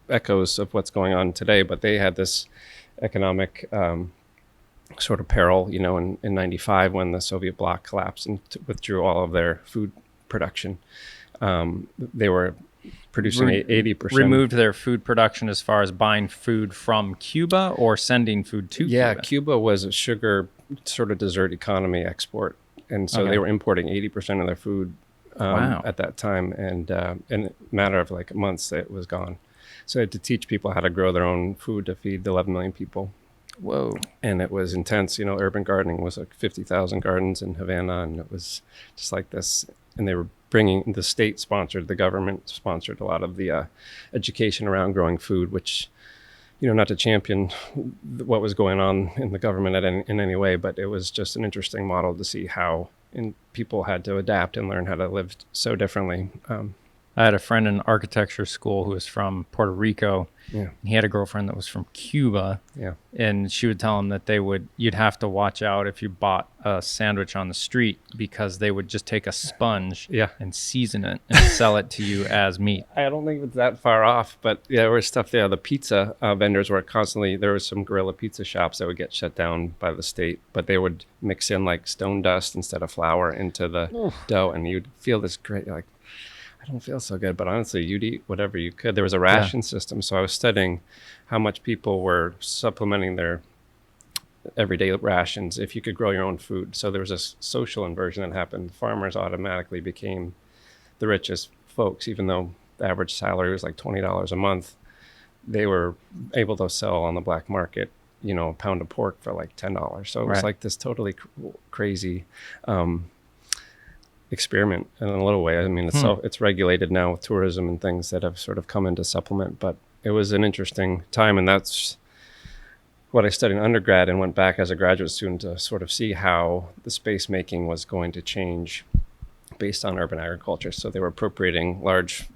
echoes of what's going on today, but they had this economic sort of peril, in 95 when the Soviet bloc collapsed and withdrew all of their food production. They were producing 80%. Removed their food production as far as buying food from Cuba or sending food to Cuba? Yeah, Cuba was a sugar sort of dessert economy export. And so they were importing 80% of their food at that time. And in a matter of like months, it was gone. So I had to teach people how to grow their own food to feed the 11 million people. Whoa. And it was intense. Urban gardening was like 50,000 gardens in Havana. And it was just like this. And they were bringing, the government sponsored a lot of the education around growing food, which, not to champion what was going on in the government in any way, but it was just an interesting model to see how people had to adapt and learn how to live so differently. I had a friend in architecture school who was from Puerto Rico. Yeah. And he had a girlfriend that was from Cuba. Yeah. And she would tell him that you'd have to watch out if you bought a sandwich on the street because they would just take a sponge and season it and sell it to you as meat. I don't think it's that far off, but yeah, there was stuff there. The pizza vendors were constantly, there was some guerrilla pizza shops that would get shut down by the state, but they would mix in like stone dust instead of flour into the dough, and you'd feel this great, like, I don't feel so good, but honestly, you'd eat whatever you could. There was a ration system, so I was studying how much people were supplementing their everyday rations if you could grow your own food. So there was a social inversion that happened. Farmers automatically became the richest folks, even though the average salary was like $20 a month. They were able to sell on the black market, a pound of pork for like $10. So it was like this totally crazy experiment in a little way. I mean, it's regulated now with tourism and things that have sort of come in to supplement, but it was an interesting time. And that's what I studied in undergrad and went back as a graduate student to sort of see how the space making was going to change based on urban agriculture. So they were appropriating large,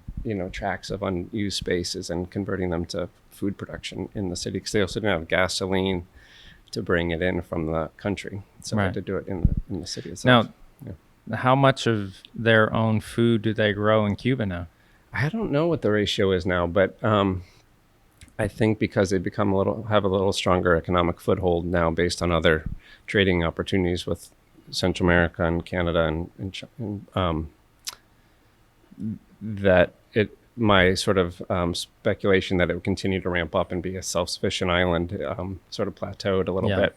tracts of unused spaces and converting them to food production in the city, because they also didn't have gasoline to bring it in from the country. So they had to do it in the city itself. Now, how much of their own food do they grow in Cuba now? I don't know what the ratio is now, but I think because they have a little stronger economic foothold now based on other trading opportunities with Central America and Canada and that my sort of speculation that it would continue to ramp up and be a self-sufficient island sort of plateaued a little bit.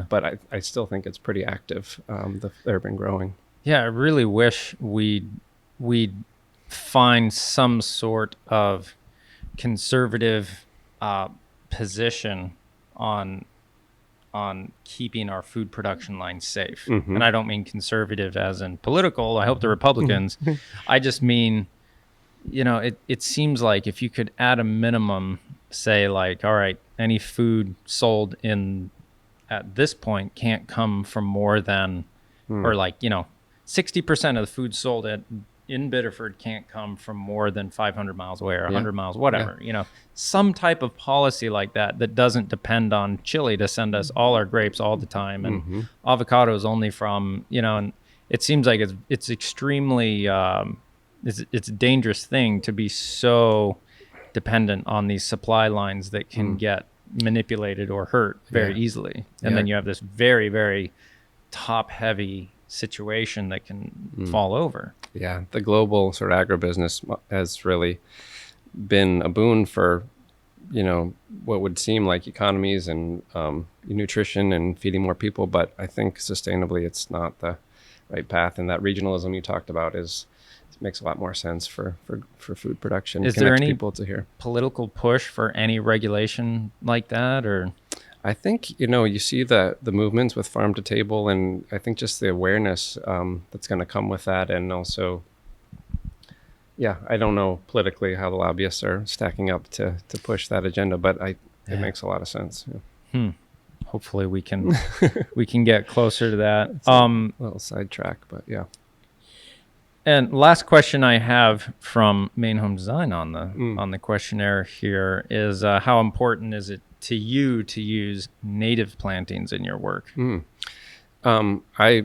But I still think it's pretty active, the urban growing. Yeah, I really wish we'd find some sort of conservative position on keeping our food production lines safe. Mm-hmm. And I don't mean conservative as in political. I hope the Republicans. I just mean, it seems like if you could at a minimum say like, all right, any food sold at this point can't come from more than, or like, 60% of the food sold in Biddeford can't come from more than 500 miles away or 100 miles, whatever. Some type of policy like that doesn't depend on Chile to send us all our grapes all the time and avocados only from, and it seems like it's extremely, it's a dangerous thing to be so dependent on these supply lines that can get manipulated or hurt very easily. And then you have this very, very top-heavy situation that can fall over. Yeah, the global sort of agribusiness has really been a boon for, what would seem like economies and nutrition and feeding more people. But I think sustainably it's not the right path. And that regionalism you talked about makes a lot more sense for food production. Is there any people to here. Political push for any regulation like that, or? I think, you see the movements with farm to table, and I think just the awareness that's going to come with that. And also, I don't know politically how the lobbyists are stacking up to push that agenda, but it makes a lot of sense. Yeah. Hopefully we can get closer to that. It's a little sidetrack, but yeah. And last question I have from Main Home Design on the questionnaire here is how important is it to you to use native plantings in your work? I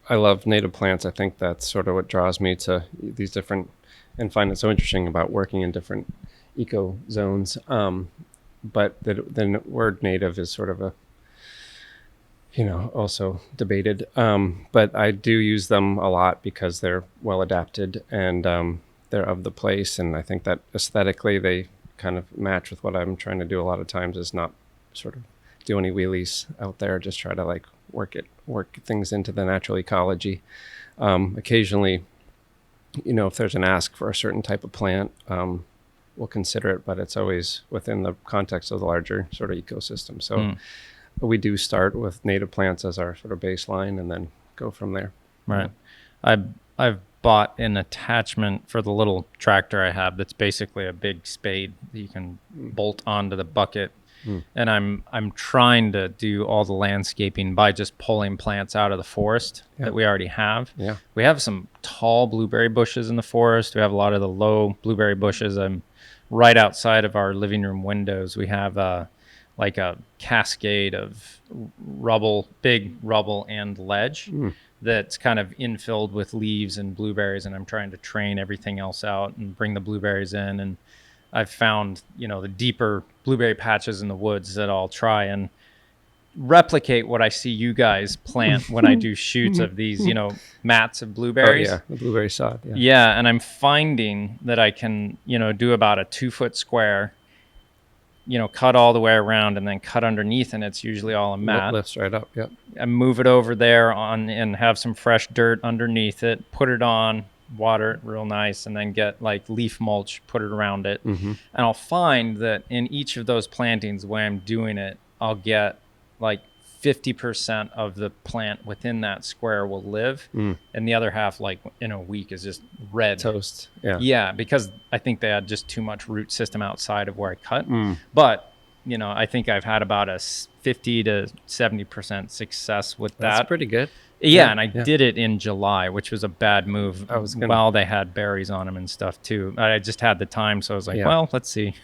love native plants. I think that's sort of what draws me to these different, and find it so interesting about working in different eco zones. But the word native is sort of a, also debated. But I do use them a lot because they're well adapted, and they're of the place. And I think that aesthetically they kind of match with what I'm trying to do a lot of times, is not sort of do any wheelies out there, just try to like work things into the natural ecology. Occasionally, if there's an ask for a certain type of plant, we'll consider it, but it's always within the context of the larger sort of ecosystem. So we do start with native plants as our sort of baseline and then go from there. Right. I've bought an attachment for the little tractor I have that's basically a big spade that you can bolt onto the bucket. And I'm trying to do all the landscaping by just pulling plants out of the forest that we already have. Yeah. We have some tall blueberry bushes in the forest. We have a lot of the low blueberry bushes. I'm right outside of our living room windows. We have like a cascade of rubble, big rubble and ledge that's kind of infilled with leaves and blueberries. And I'm trying to train everything else out and bring the blueberries in. And I've found, the deeper blueberry patches in the woods that I'll try and replicate what I see you guys plant when I do shoots of these, mats of blueberries. Oh, yeah, the blueberry sod. Yeah. Yeah, and I'm finding that I can, do about a 2-foot square, cut all the way around and then cut underneath, and it's usually all a mat. It lifts right up, yep. And move it over there and have some fresh dirt underneath it, put it on, water it real nice, and then get like leaf mulch, put it around it. And I'll find that in each of those plantings, the way I'm doing it, I'll get like 50% of the plant within that square will live, and the other half, like in a week, is just red toast. Yeah, because I think they had just too much root system outside of where I cut. But I think I've had about a 50 to 70% success with that. That's pretty good. Yeah, and I did it in July, which was a bad move. While they had berries on them and stuff too. I just had the time, so I was like, well, let's see.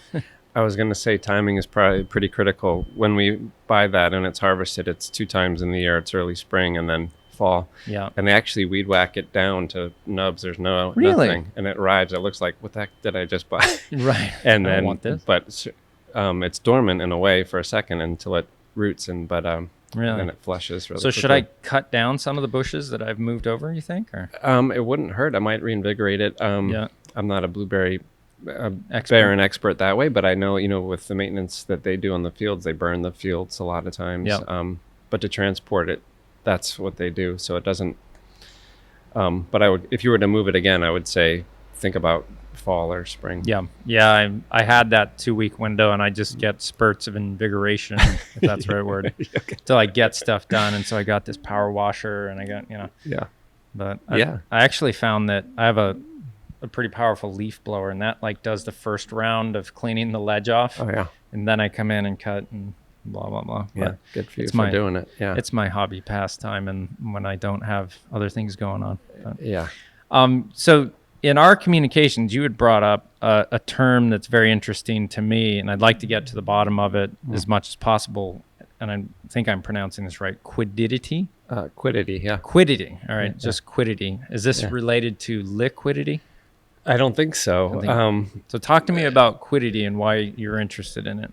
I was going to say timing is probably pretty critical. When we buy that and it's harvested, it's 2 times in the year. It's early spring and then fall. Yeah. And they actually weed whack it down to nubs. There's nothing. And it arrives. It looks like, what the heck did I just buy? Right. And I then, don't want this. But it's dormant in a way for a second until it roots, and then it flushes really quickly. Should I cut down some of the bushes that I've moved over, you think? Or it wouldn't hurt. I might reinvigorate it. I'm not a blueberry expert that way, but I know, with the maintenance that they do on the fields, they burn the fields a lot of times. But to transport it, that's what they do. So it doesn't. But I would, if you were to move it again, I would say think about fall or spring. Yeah. I had that 2-week window, and I just get spurts of invigoration, if that's the right word, till I get stuff done. And so I got this power washer, and I got But I actually found that I have a pretty powerful leaf blower, and that like does the first round of cleaning the ledge off. Oh yeah. And then I come in and cut and blah blah blah. Yeah, but good for you for doing it. Yeah, it's my hobby pastime, and when I don't have other things going on. But, yeah. So in our communications, you had brought up a term that's very interesting to me, and I'd like to get to the bottom of it as much as possible. And I think I'm pronouncing this right. Quiddity? Quiddity, yeah. Quiddity. All right, just quiddity. Is this related to liquidity? I don't think so. So talk to me about quiddity and why you're interested in it.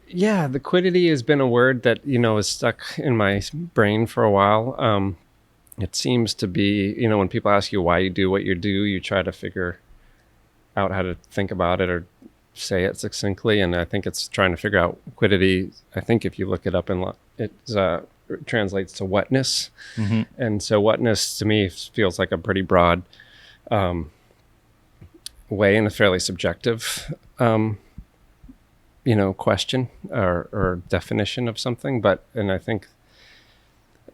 Yeah, the quiddity has been a word that, is stuck in my brain for a while. It seems to be, when people ask you why you do what you do, you try to figure out how to think about it or say it succinctly. And I think it's trying to figure out quiddity. I think if you look it up, it translates to wetness. And so wetness to me feels like a pretty broad way, and a fairly subjective question or definition of something. And I think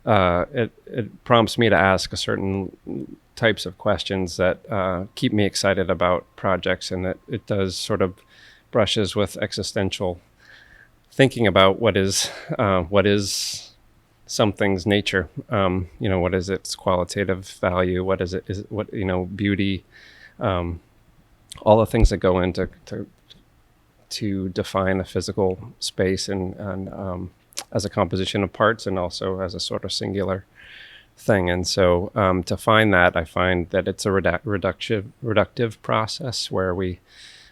it prompts me to ask a certain types of questions that keep me excited about projects, and that it does sort of brushes with existential thinking about what is something's nature. What is its qualitative value? What is it? Is it, what, beauty? All the things that go into to define a physical space and as a composition of parts and also as a sort of singular thing. And so to find that, I find that it's a reductive process where we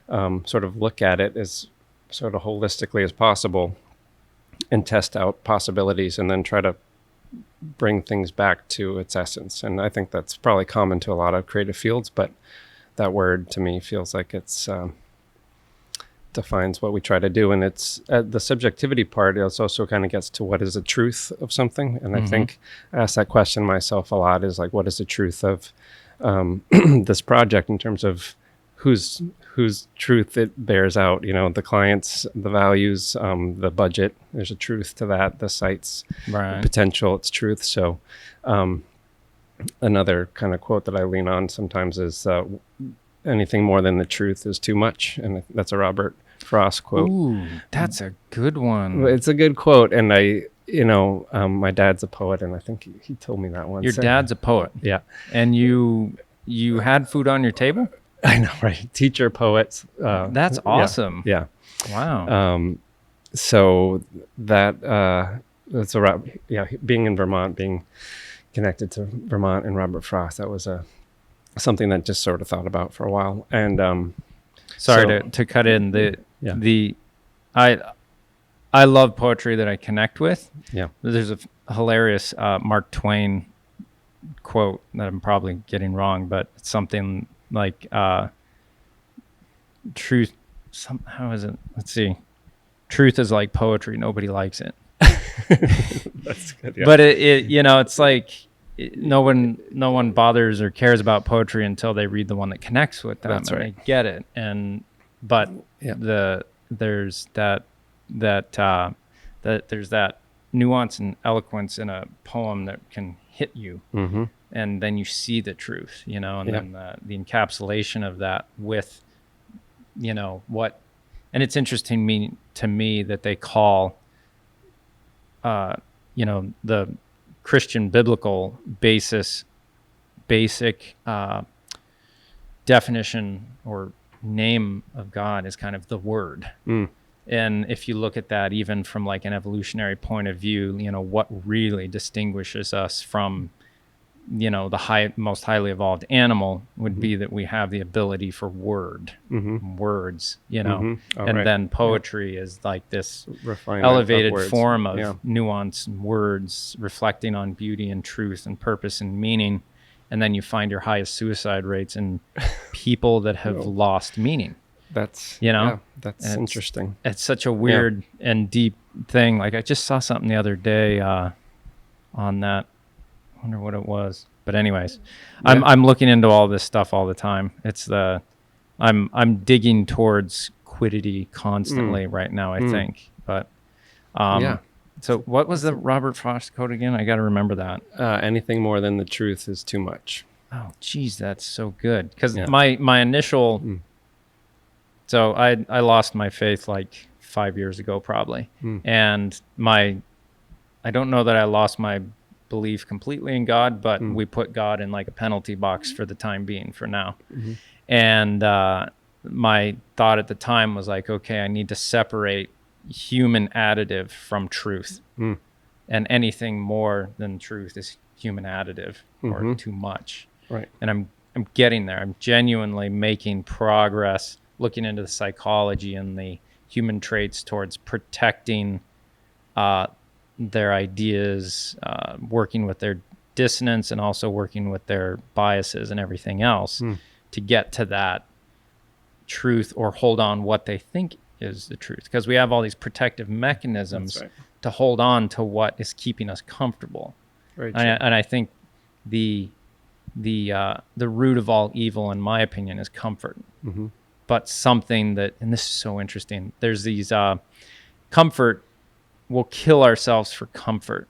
sort of look at it as sort of holistically as possible and test out possibilities and then try to bring things back to its essence. And I think that's probably common to a lot of creative fields, but that word to me feels like it's defines what we try to do. And it's the subjectivity part is also kind of gets to what is the truth of something. And I think I ask that question myself a lot, is like, what is the truth of this project in terms of whose truth it bears out, you know, the clients, the values, the budget, there's a truth to that, the site's potential, its truth. So another kind of quote that I lean on sometimes is anything more than the truth is too much. And that's a Robert Frost quote. Ooh, that's a good one. It's a good quote. And my dad's a poet, and I think he told me that once. Your dad's a poet? Yeah. And you had food on your table? I know, right? Teacher, poets. That's awesome. Yeah. Wow. So that's being in Vermont, being connected to Vermont and Robert Frost, that was something that just sort of thought about for a while. And sorry to cut in. I love poetry that I connect with. Yeah. There's a hilarious Mark Twain quote that I'm probably getting wrong, but it's something like truth. How is it? Let's see. Truth is like poetry. Nobody likes it. That's good. Yeah. But it's like no one bothers or cares about poetry until they read the one that connects with them. That's right. They get it. There's that there's that nuance and eloquence in a poem that can hit you. Mm-hmm. And then you see the truth, and then the encapsulation of that with, what, and it's interesting to me that they call, the Christian biblical basic definition or name of God is kind of the Word. Mm. And if you look at that, even from like an evolutionary point of view, what really distinguishes us from the most highly evolved animal would be that we have the ability for words, and then poetry is like this elevated form of nuance and words reflecting on beauty and truth and purpose and meaning. And then you find your highest suicide rates in people that have lost meaning. That's that's interesting. It's such a weird and deep thing. Like I just saw something the other day on that. I wonder what it was. But anyways, I'm looking into all this stuff all the time. It's I'm digging towards quiddity constantly right now, I think. But so what was the Robert Frost quote again? I got to remember that. Anything more than the truth is too much. Oh, geez, that's so good. Because my initial so I lost my faith like 5 years ago probably. And I don't know that I lost my belief completely in God, but we put God in like a penalty box for the time being for now. Mm-hmm. And my thought at the time was like, okay, I need to separate human additive from truth. And anything more than truth is human additive or too much. Right. And I'm getting there. I'm genuinely making progress, looking into the psychology and the human traits towards protecting their ideas, working with their dissonance and also working with their biases and everything else to get to that truth or hold on what they think is the truth. Because we have all these protective mechanisms to hold on to what is keeping us comfortable. Very true. And I think the root of all evil, in my opinion, is comfort. Mm-hmm. But something that, and this is so interesting, there's these comfort. We'll kill ourselves for comfort,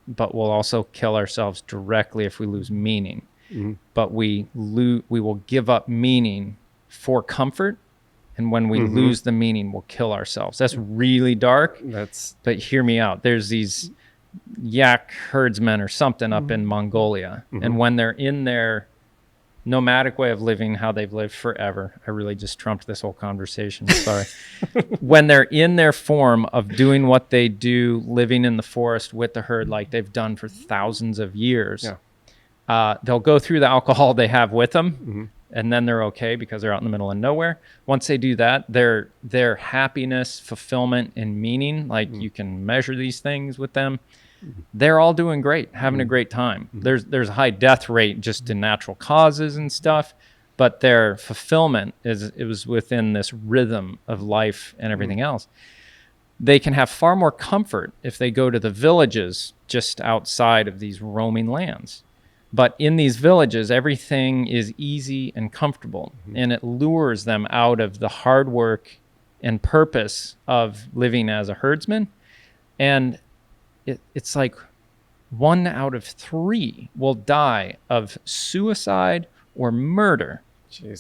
but we'll also kill ourselves directly if we lose meaning. Mm-hmm. But we will give up meaning for comfort, and when we lose the meaning, we'll kill ourselves. That's really dark. But hear me out. There's these yak herdsmen or something up in Mongolia, and when they're in their nomadic way of living, how they've lived forever. I really just trumped this whole conversation. Sorry. When they're in their form of doing what they do, living in the forest with the herd like they've done for thousands of years, they'll go through the alcohol they have with them, and then they're okay because they're out in the middle of nowhere. Once they do that, their happiness, fulfillment, and meaning, like you can measure these things with them, they're all doing great, having a great time. There's a high death rate just in natural causes and stuff, but their fulfillment it was within this rhythm of life and everything else. They can have far more comfort if they go to the villages just outside of these roaming lands. But in these villages, everything is easy and comfortable, and it lures them out of the hard work and purpose of living as a herdsman. And it's like 1 out of 3 will die of suicide or murder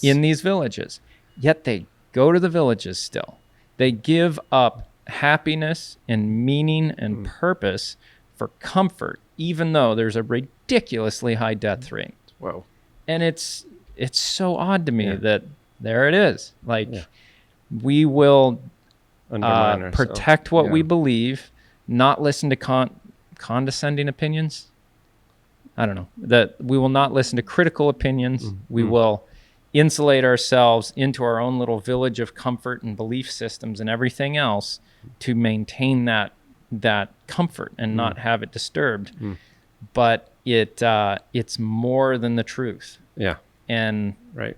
in these villages. Yet they go to the villages still. They give up happiness and meaning and purpose for comfort, even though there's a ridiculously high death rate. Whoa. And it's so odd to me that there it is. Like we will protect what we believe, not listen to condescending opinions. I don't know. That we will not listen to critical opinions. We will insulate ourselves into our own little village of comfort and belief systems and everything else to maintain that comfort and not have it disturbed. But it's more than the truth. Yeah. And right.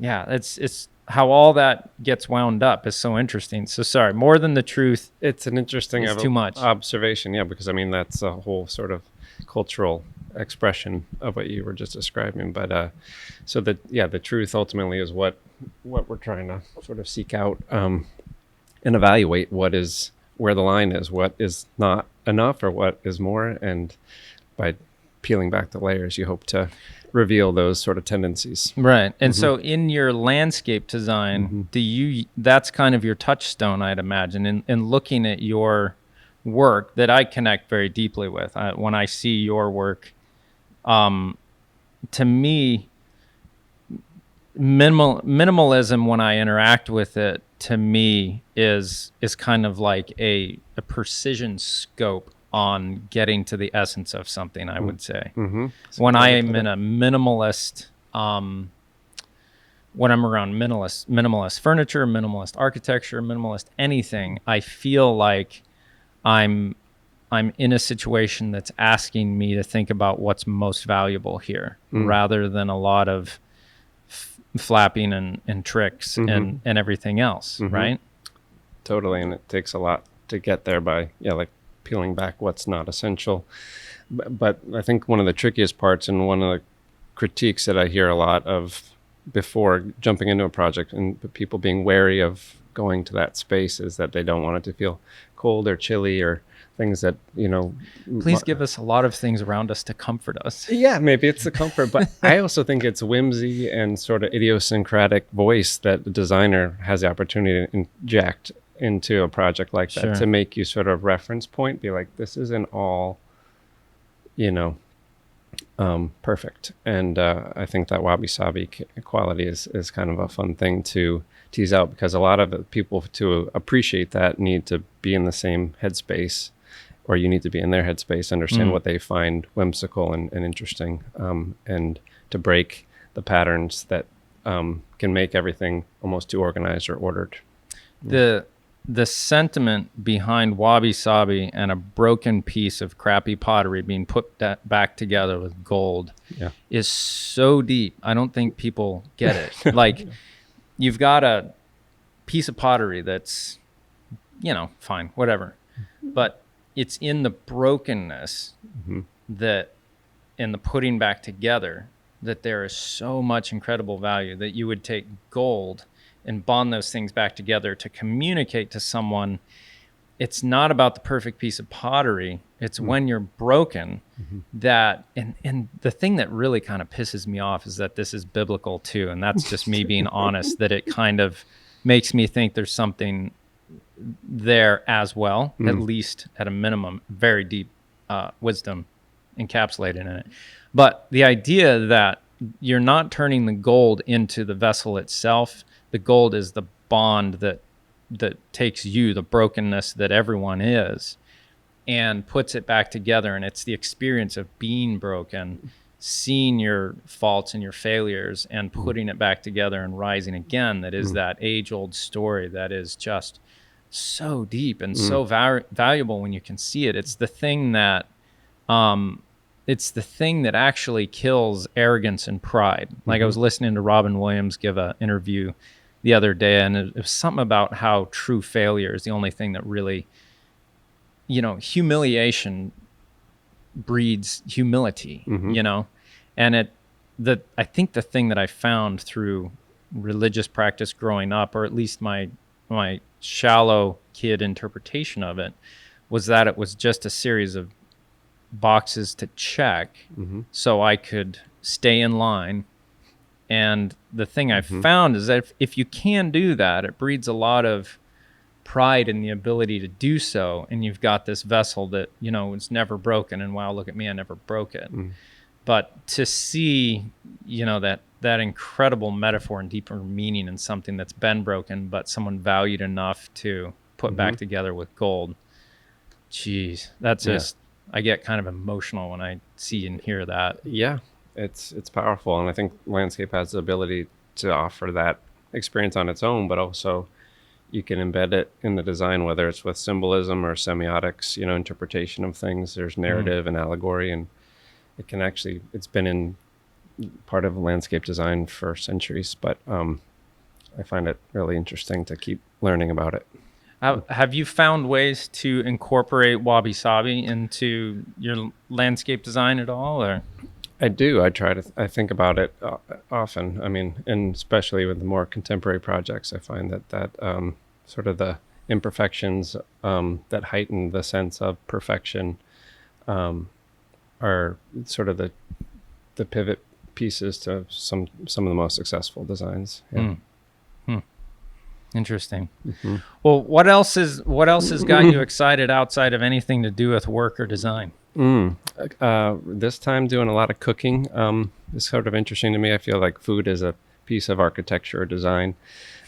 Yeah, it's how all that gets wound up is so interesting. So sorry, more than the truth. It's an interesting too much observation. Yeah, because I mean that's a whole sort of cultural expression of what you were just describing. But so the truth ultimately is what we're trying to sort of seek out and evaluate where the line is, what is not enough or what is more, and by peeling back the layers, you hope to reveal those sort of tendencies. Right. And so in your landscape design, that's kind of your touchstone, I'd imagine, in looking at your work that I connect very deeply with. When I see your work, to me, minimalism, when I interact with it, to me is kind of like a precision scope on getting to the essence of something, I would say. When I am in a minimalist, when I'm around minimalist furniture, minimalist architecture, minimalist anything, I feel like I'm in a situation that's asking me to think about what's most valuable here, rather than a lot of flapping and tricks and everything else, right? Totally, and it takes a lot to get there by, like peeling back what's not essential. But I think one of the trickiest parts and one of the critiques that I hear a lot of before jumping into a project and people being wary of going to that space is that they don't want it to feel cold or chilly or things that, Please give us a lot of things around us to comfort us. Yeah, maybe it's the comfort, but I also think it's whimsy and sort of idiosyncratic voice that the designer has the opportunity to inject into a project like that to make you sort of reference point, be like, this isn't all, perfect. And I think that wabi-sabi quality is kind of a fun thing to tease out, because a lot of the people to appreciate that need to be in the same headspace, or you need to be in their headspace, understand what they find whimsical and interesting, and to break the patterns that can make everything almost too organized or ordered. The sentiment behind wabi-sabi and a broken piece of crappy pottery being put back together with gold is so deep. I don't think people get it. Like, you've got a piece of pottery that's, fine, whatever. But it's in the brokenness that, in the putting back together, that there is so much incredible value that you would take gold and bond those things back together to communicate to someone. It's not about the perfect piece of pottery. It's when you're broken that, and the thing that really kind of pisses me off is that this is biblical too. And that's just me being honest, that it kind of makes me think there's something there as well, at least at a minimum, very deep wisdom encapsulated in it. But the idea that you're not turning the gold into the vessel itself. The gold is the bond that takes you, the brokenness that everyone is, and puts it back together. And it's the experience of being broken, seeing your faults and your failures and putting it back together and rising again. That is that age-old story that is just so deep and so valuable when you can see it. It's the thing that actually kills arrogance and pride. Like I was listening to Robin Williams give an interview the other day, and it was something about how true failure is the only thing that really, humiliation breeds humility, and I think the thing that I found through religious practice growing up, or at least my shallow kid interpretation of it, was that it was just a series of boxes to check so I could stay in line. And the thing I found is that if you can do that, it breeds a lot of pride in the ability to do so. And you've got this vessel that, it's never broken. And wow, look at me, I never broke it. But to see, that incredible metaphor and deeper meaning in something that's been broken, but someone valued enough to put back together with gold. Geez, that's just, I get kind of emotional when I see and hear that. Yeah, it's powerful. And I think landscape has the ability to offer that experience on its own, but also you can embed it in the design, whether it's with symbolism or semiotics, interpretation of things. There's narrative and allegory, and it can actually, it's been in part of landscape design for centuries, but I find it really interesting to keep learning about it. Have you found ways to incorporate wabi-sabi into your landscape design at all, or? I do. I think about it often. I mean, and especially with the more contemporary projects, I find that sort of the imperfections that heighten the sense of perfection are sort of the pivot pieces to some of the most successful designs. Yeah. Interesting. Well, what else has got you excited outside of anything to do with work or design? This time doing a lot of cooking. It's sort of interesting to me. I feel like food is a piece of architecture or design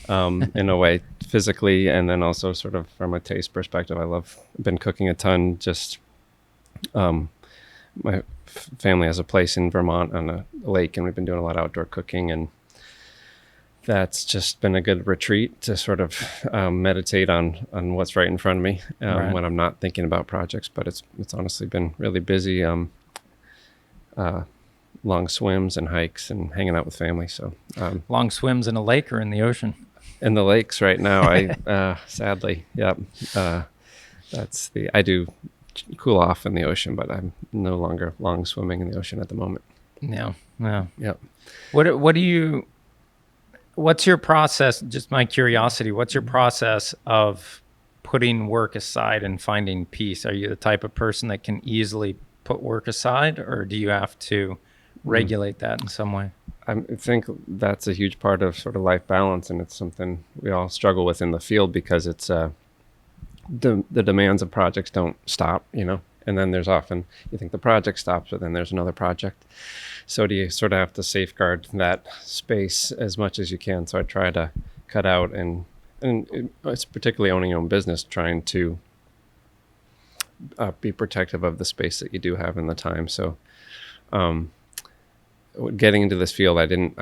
in a way, physically, and then also sort of from a taste perspective. Been cooking a ton. Just my family has a place in Vermont on a lake, and we've been doing a lot of outdoor cooking, and that's just been a good retreat to sort of meditate on what's right in front of me when I'm not thinking about projects. But it's honestly been really busy. Long swims and hikes and hanging out with family. So long swims in a lake or in the ocean? In the lakes right now. I sadly, I do cool off in the ocean, but I'm no longer long swimming in the ocean at the moment. Yeah. What's your process? Just my curiosity. What's your process of putting work aside and finding peace? Are you the type of person that can easily put work aside, or do you have to regulate that in some way? I think that's a huge part of sort of life balance, and it's something we all struggle with in the field because it's the demands of projects don't stop, and then there's often, you think the project stops, but then there's another project. So do you sort of have to safeguard that space as much as you can? So I try to cut out, and it's particularly owning your own business, trying to be protective of the space that you do have in the time. So getting into this field, I didn't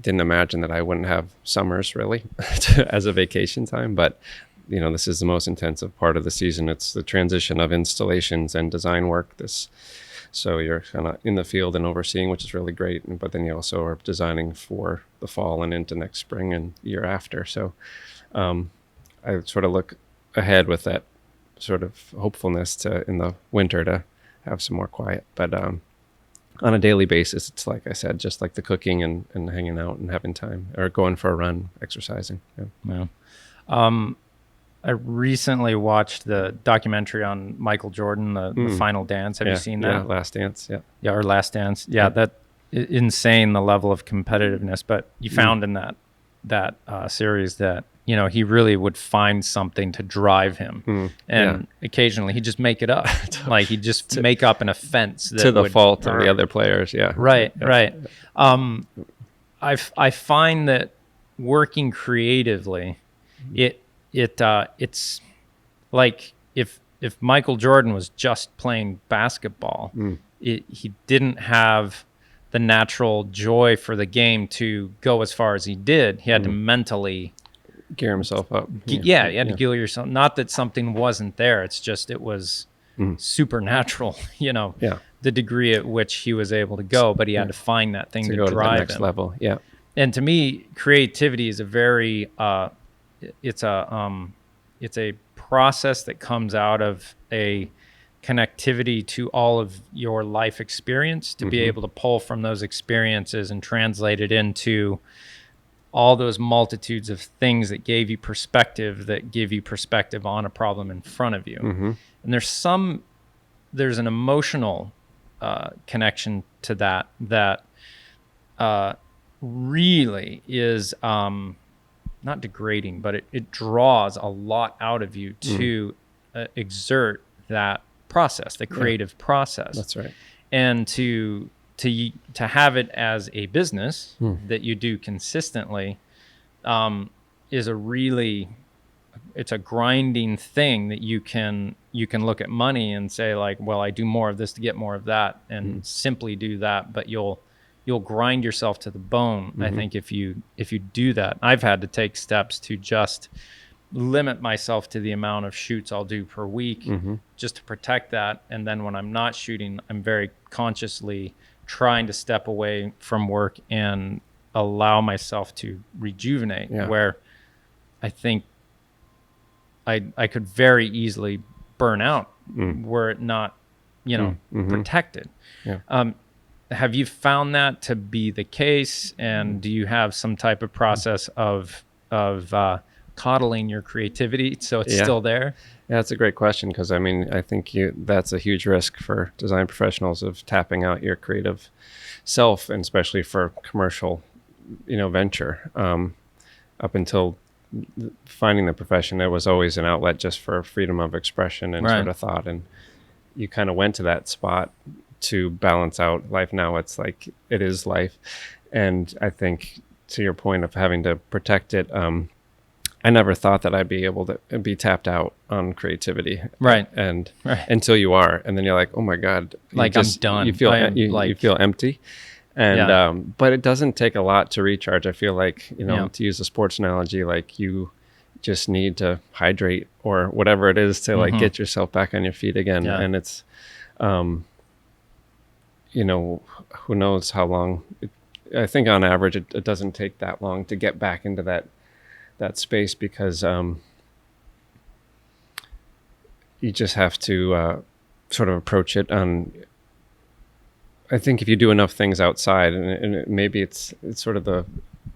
imagine that I wouldn't have summers really as a vacation time, but this is the most intensive part of the season. It's the transition of installations and design work. So you're kind of in the field and overseeing, which is really great. But then you also are designing for the fall and into next spring and year after. So I sort of look ahead with that sort of hopefulness to in the winter to have some more quiet. But on a daily basis, it's like I said, just like the cooking and hanging out and having time, or going for a run, exercising. Yeah. I recently watched the documentary on Michael Jordan, the Final Dance. Have you seen that? Yeah, Last Dance. Yeah, or Last Dance. Yeah, that insane, the level of competitiveness. But you found in that that series that he really would find something to drive him, and occasionally he'd just make it up, like he'd just make up an offense that to the fault of the other players. Right. I find that working creatively, it's like if Michael Jordan was just playing basketball, he didn't have the natural joy for the game to go as far as he did. He had to mentally gear himself up. He had to gear yourself. Not that something wasn't there. It's just it was supernatural, the degree at which he was able to go, but he had to find that thing to go drive to the next him. level. Yeah. And to me, creativity is a very it's a process that comes out of a connectivity to all of your life experience, to be able to pull from those experiences and translate it into all those multitudes of things that give you perspective on a problem in front of you. And there's an emotional connection to that really is not degrading, but it draws a lot out of you to exert that process, the creative process. That's right. And to have it as a business that you do consistently is it's a grinding thing that you can look at money and say, like, well, I do more of this to get more of that, and simply do that, but you'll grind yourself to the bone. I think if you do that. I've had to take steps to just limit myself to the amount of shoots I'll do per week, just to protect that. And then when I'm not shooting, I'm very consciously trying to step away from work and allow myself to rejuvenate, where I think I could very easily burn out were it not, protected. Have you found that to be the case? And do you have some type of process of coddling your creativity so it's still there? Yeah, that's a great question, because I think that's a huge risk for design professionals, of tapping out your creative self, and especially for commercial, venture. Up until finding the profession, there was always an outlet just for freedom of expression and sort of thought, and you kind of went to that spot to balance out life. Now it's like it is life, and I think to your point of having to protect it, I never thought that I'd be able to be tapped out on creativity, and until you are, and then you're like, oh my god, I'm done. You feel you feel empty, and but it doesn't take a lot to recharge. I feel like to use a sports analogy, like you just need to hydrate or whatever it is to like get yourself back on your feet again, and it's who knows how long. I think on average it doesn't take that long to get back into that space, because you just have to sort of approach it on. I think if you do enough things outside, and maybe it's sort of the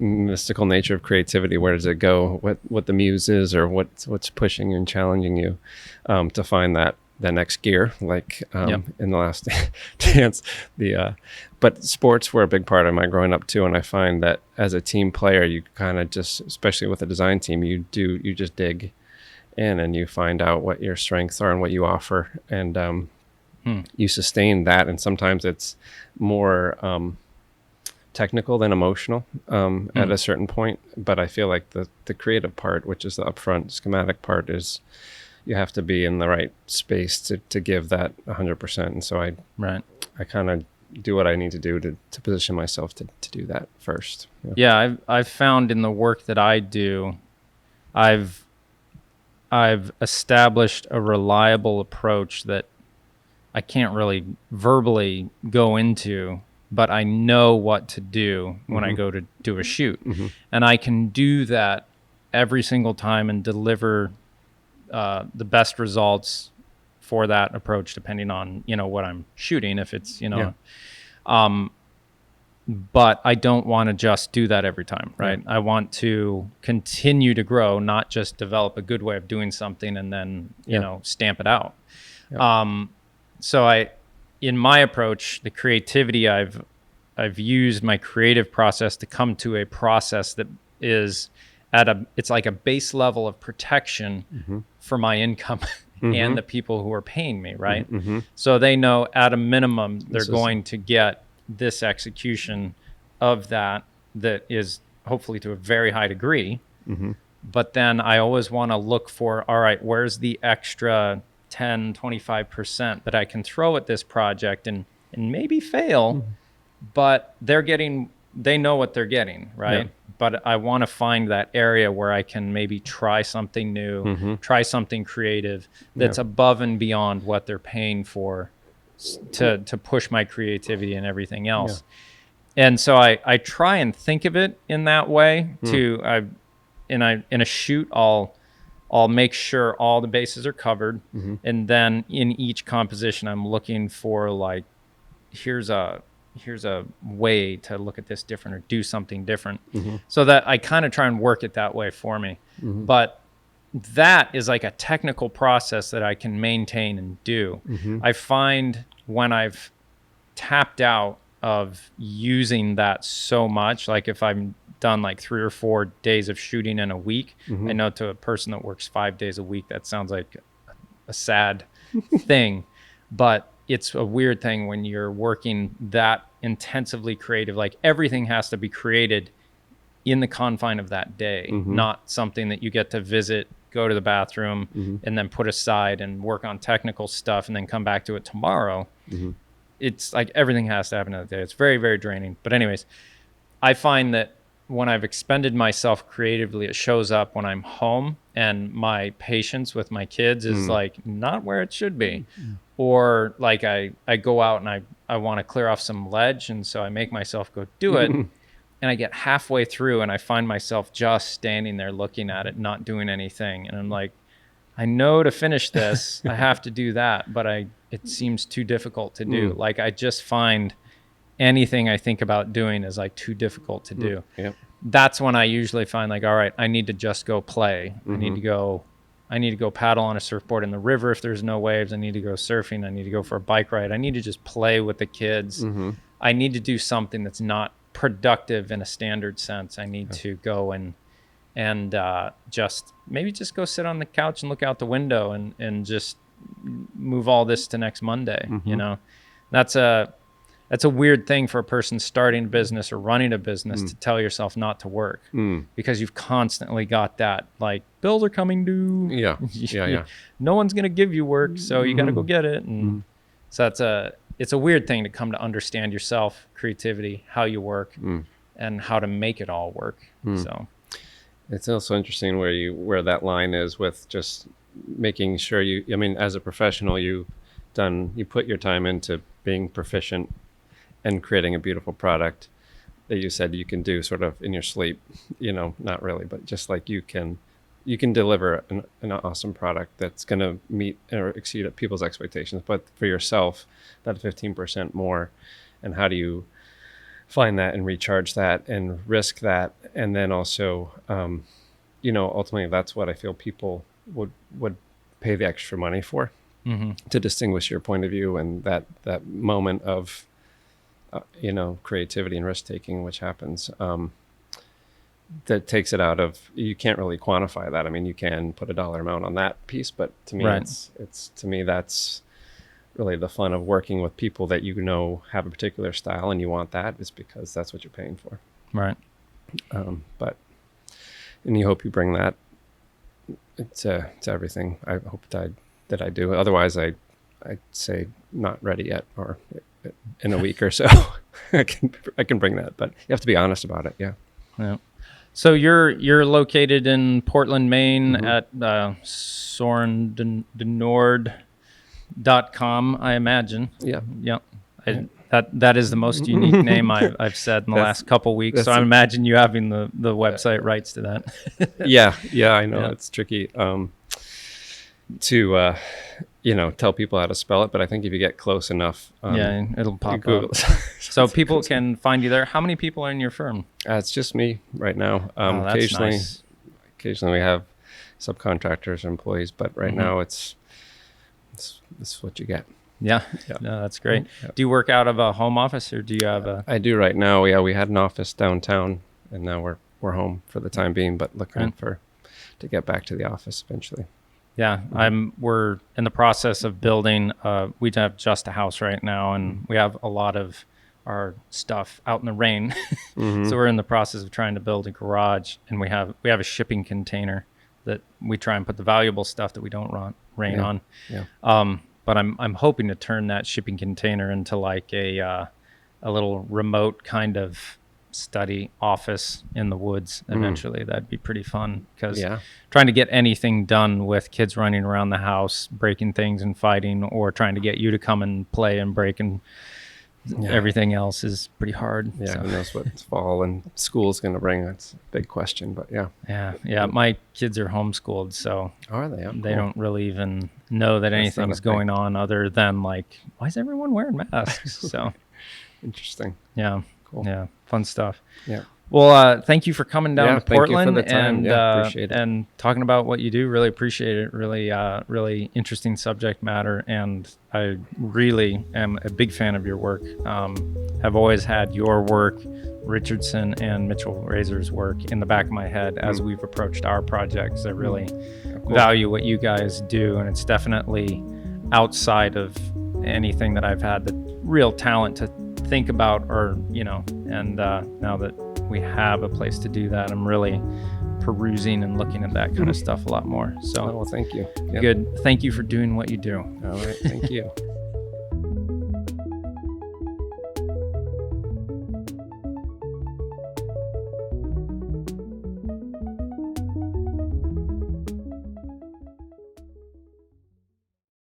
mystical nature of creativity. Where does it go? What the muse is, or what's pushing and challenging you to find that next gear, like in The Last Dance. But sports were a big part of my growing up too, and I find that as a team player, you kind of just, especially with a design team, you just dig in and you find out what your strengths are and what you offer, and you sustain that. And sometimes it's more technical than emotional at a certain point. But I feel like the creative part, which is the upfront schematic part, is you have to be in the right space to give that 100%. And so I kind of do what I need to do to position myself to do that first. I've found in the work that I do, I've established a reliable approach that I can't really verbally go into, but I know what to do when I go to do a shoot. And I can do that every single time and deliver the best results for that approach, depending on what I'm shooting. If it's but I don't want to just do that every time, right? I want to continue to grow, not just develop a good way of doing something and then stamp it out. So in my approach, the creativity, I've used my creative process to come to a process that is it's like a base level of protection for my income and the people who are paying me, right? So they know at a minimum they're going to get this execution of that is hopefully to a very high degree. But then I always want to look for, all right, where's the extra 10, 25% that I can throw at this project and maybe fail, but they know what they're getting, right? But I want to find that area where I can maybe try something new, try something creative that's above and beyond what they're paying for to push my creativity and everything else. And so I try and think of it in that way in a shoot, I'll make sure all the bases are covered. And then in each composition, I'm looking for like, here's a way to look at this different or do something different, so that I kind of try and work it that way for me. But that is like a technical process that I can maintain and do. I find when I've tapped out of using that so much, like if I'm done like 3 or 4 days of shooting in a week, I know to a person that works 5 days a week, that sounds like a sad thing, but it's a weird thing when you're working that intensively creative. Like everything has to be created in the confine of that day, not something that you get to visit, go to the bathroom, and then put aside and work on technical stuff and then come back to it tomorrow. It's like everything has to happen in the day. It's very, very draining. But anyways, I find that when I've expended myself creatively, it shows up when I'm home and my patience with my kids is like not where it should be. Or like I go out and I want to clear off some ledge, and so I make myself go do it. And I get halfway through and I find myself just standing there looking at it, not doing anything. And I'm like, I know to finish this, I have to do that, but it seems too difficult to do. Like I just find anything I think about doing is like too difficult to do. That's when I usually find like, all right, I need to just go play. I need to go paddle on a surfboard in the river if there's no waves. I need to go surfing. I need to go for a bike ride. I need to just play with the kids. I need to do something that's not productive in a standard sense. I need to go and just go sit on the couch and look out the window and just move all this to next Monday. You know, that's a weird thing for a person starting a business or running a business to tell yourself not to work, because you've constantly got that like bills are coming due. No one's going to give you work, so you got to go get it. And so it's a weird thing to come to understand yourself, creativity, how you work, and how to make it all work. So it's also interesting where that line is with just making sure as a professional, you put your time into being proficient and creating a beautiful product that you said you can do sort of in your sleep, not really, but just like you can deliver an awesome product that's going to meet or exceed people's expectations. But for yourself, that 15% more, and how do you find that and recharge that and risk that? And then also, ultimately that's what I feel people would pay the extra money for, to distinguish your point of view and that moment of, creativity and risk taking, which happens, that takes it out of, you can't really quantify that. I mean, you can put a dollar amount on that piece, but to me, to me, that's really the fun of working with people that have a particular style and you want that, is because that's what you're paying for. Right. And you hope you bring that to everything. I hope that I do. Otherwise, I'd say not ready yet, or in a week or so. I can bring that, but you have to be honest about it. Yeah. So you're located in Portland, Maine, at Soren Deniord.com, I imagine. Yeah. That is the most unique name I've said in the last couple weeks. So I imagine you having the website rights to that. Yeah, I know. It's tricky to tell people how to spell it, but I think if you get close enough, it'll pop up. So people can find you there. How many people are in your firm? It's just me right now. That's nice. Occasionally we have subcontractors or employees, but right now it's this is what you get. Yeah. No, that's great. Do you work out of a home office, or do you have a... I do right now. Yeah, we had an office downtown, and now we're we're home for the time being, but looking Right. to get back to the office eventually. Yeah, we're in the process of building. We have just a house right now, and we have a lot of our stuff out in the rain. So we're in the process of trying to build a garage, and we have a shipping container that we try and put the valuable stuff that we don't rain Yeah. on. Yeah. But I'm hoping to turn that shipping container into like a little remote kind of study office in the woods eventually. That'd be pretty fun, because Yeah. trying to get anything done with kids running around the house, breaking things and fighting, or trying to get you to come and play and break and everything else is pretty hard. Yeah. So, Who knows what fall and school's going to bring? That's a big question, but yeah. yeah. My kids are homeschooled, so Are they? Oh, they cool. don't really even know that not anything's a thing. going on other than like, why is everyone wearing masks? So Interesting. yeah, Cool. yeah, fun stuff. Yeah. Well, thank you for coming down Yeah, to thank you for Portland the time. and Yeah, appreciate it. and talking about what you do. Really appreciate it. Really, really interesting subject matter, and I really am a big fan of your work. Have always had your work, Richardson and Mitchell Razor's work, in the back of my head as we've approached our projects. I really Cool. value what you guys do, and it's definitely outside of anything that I've had the real talent to think about, or and now that we have a place to do that, I'm really perusing and looking at that kind of stuff a lot more. So Oh, well, thank you. Yep. good. Thank you for doing what you do. All right. Thank you.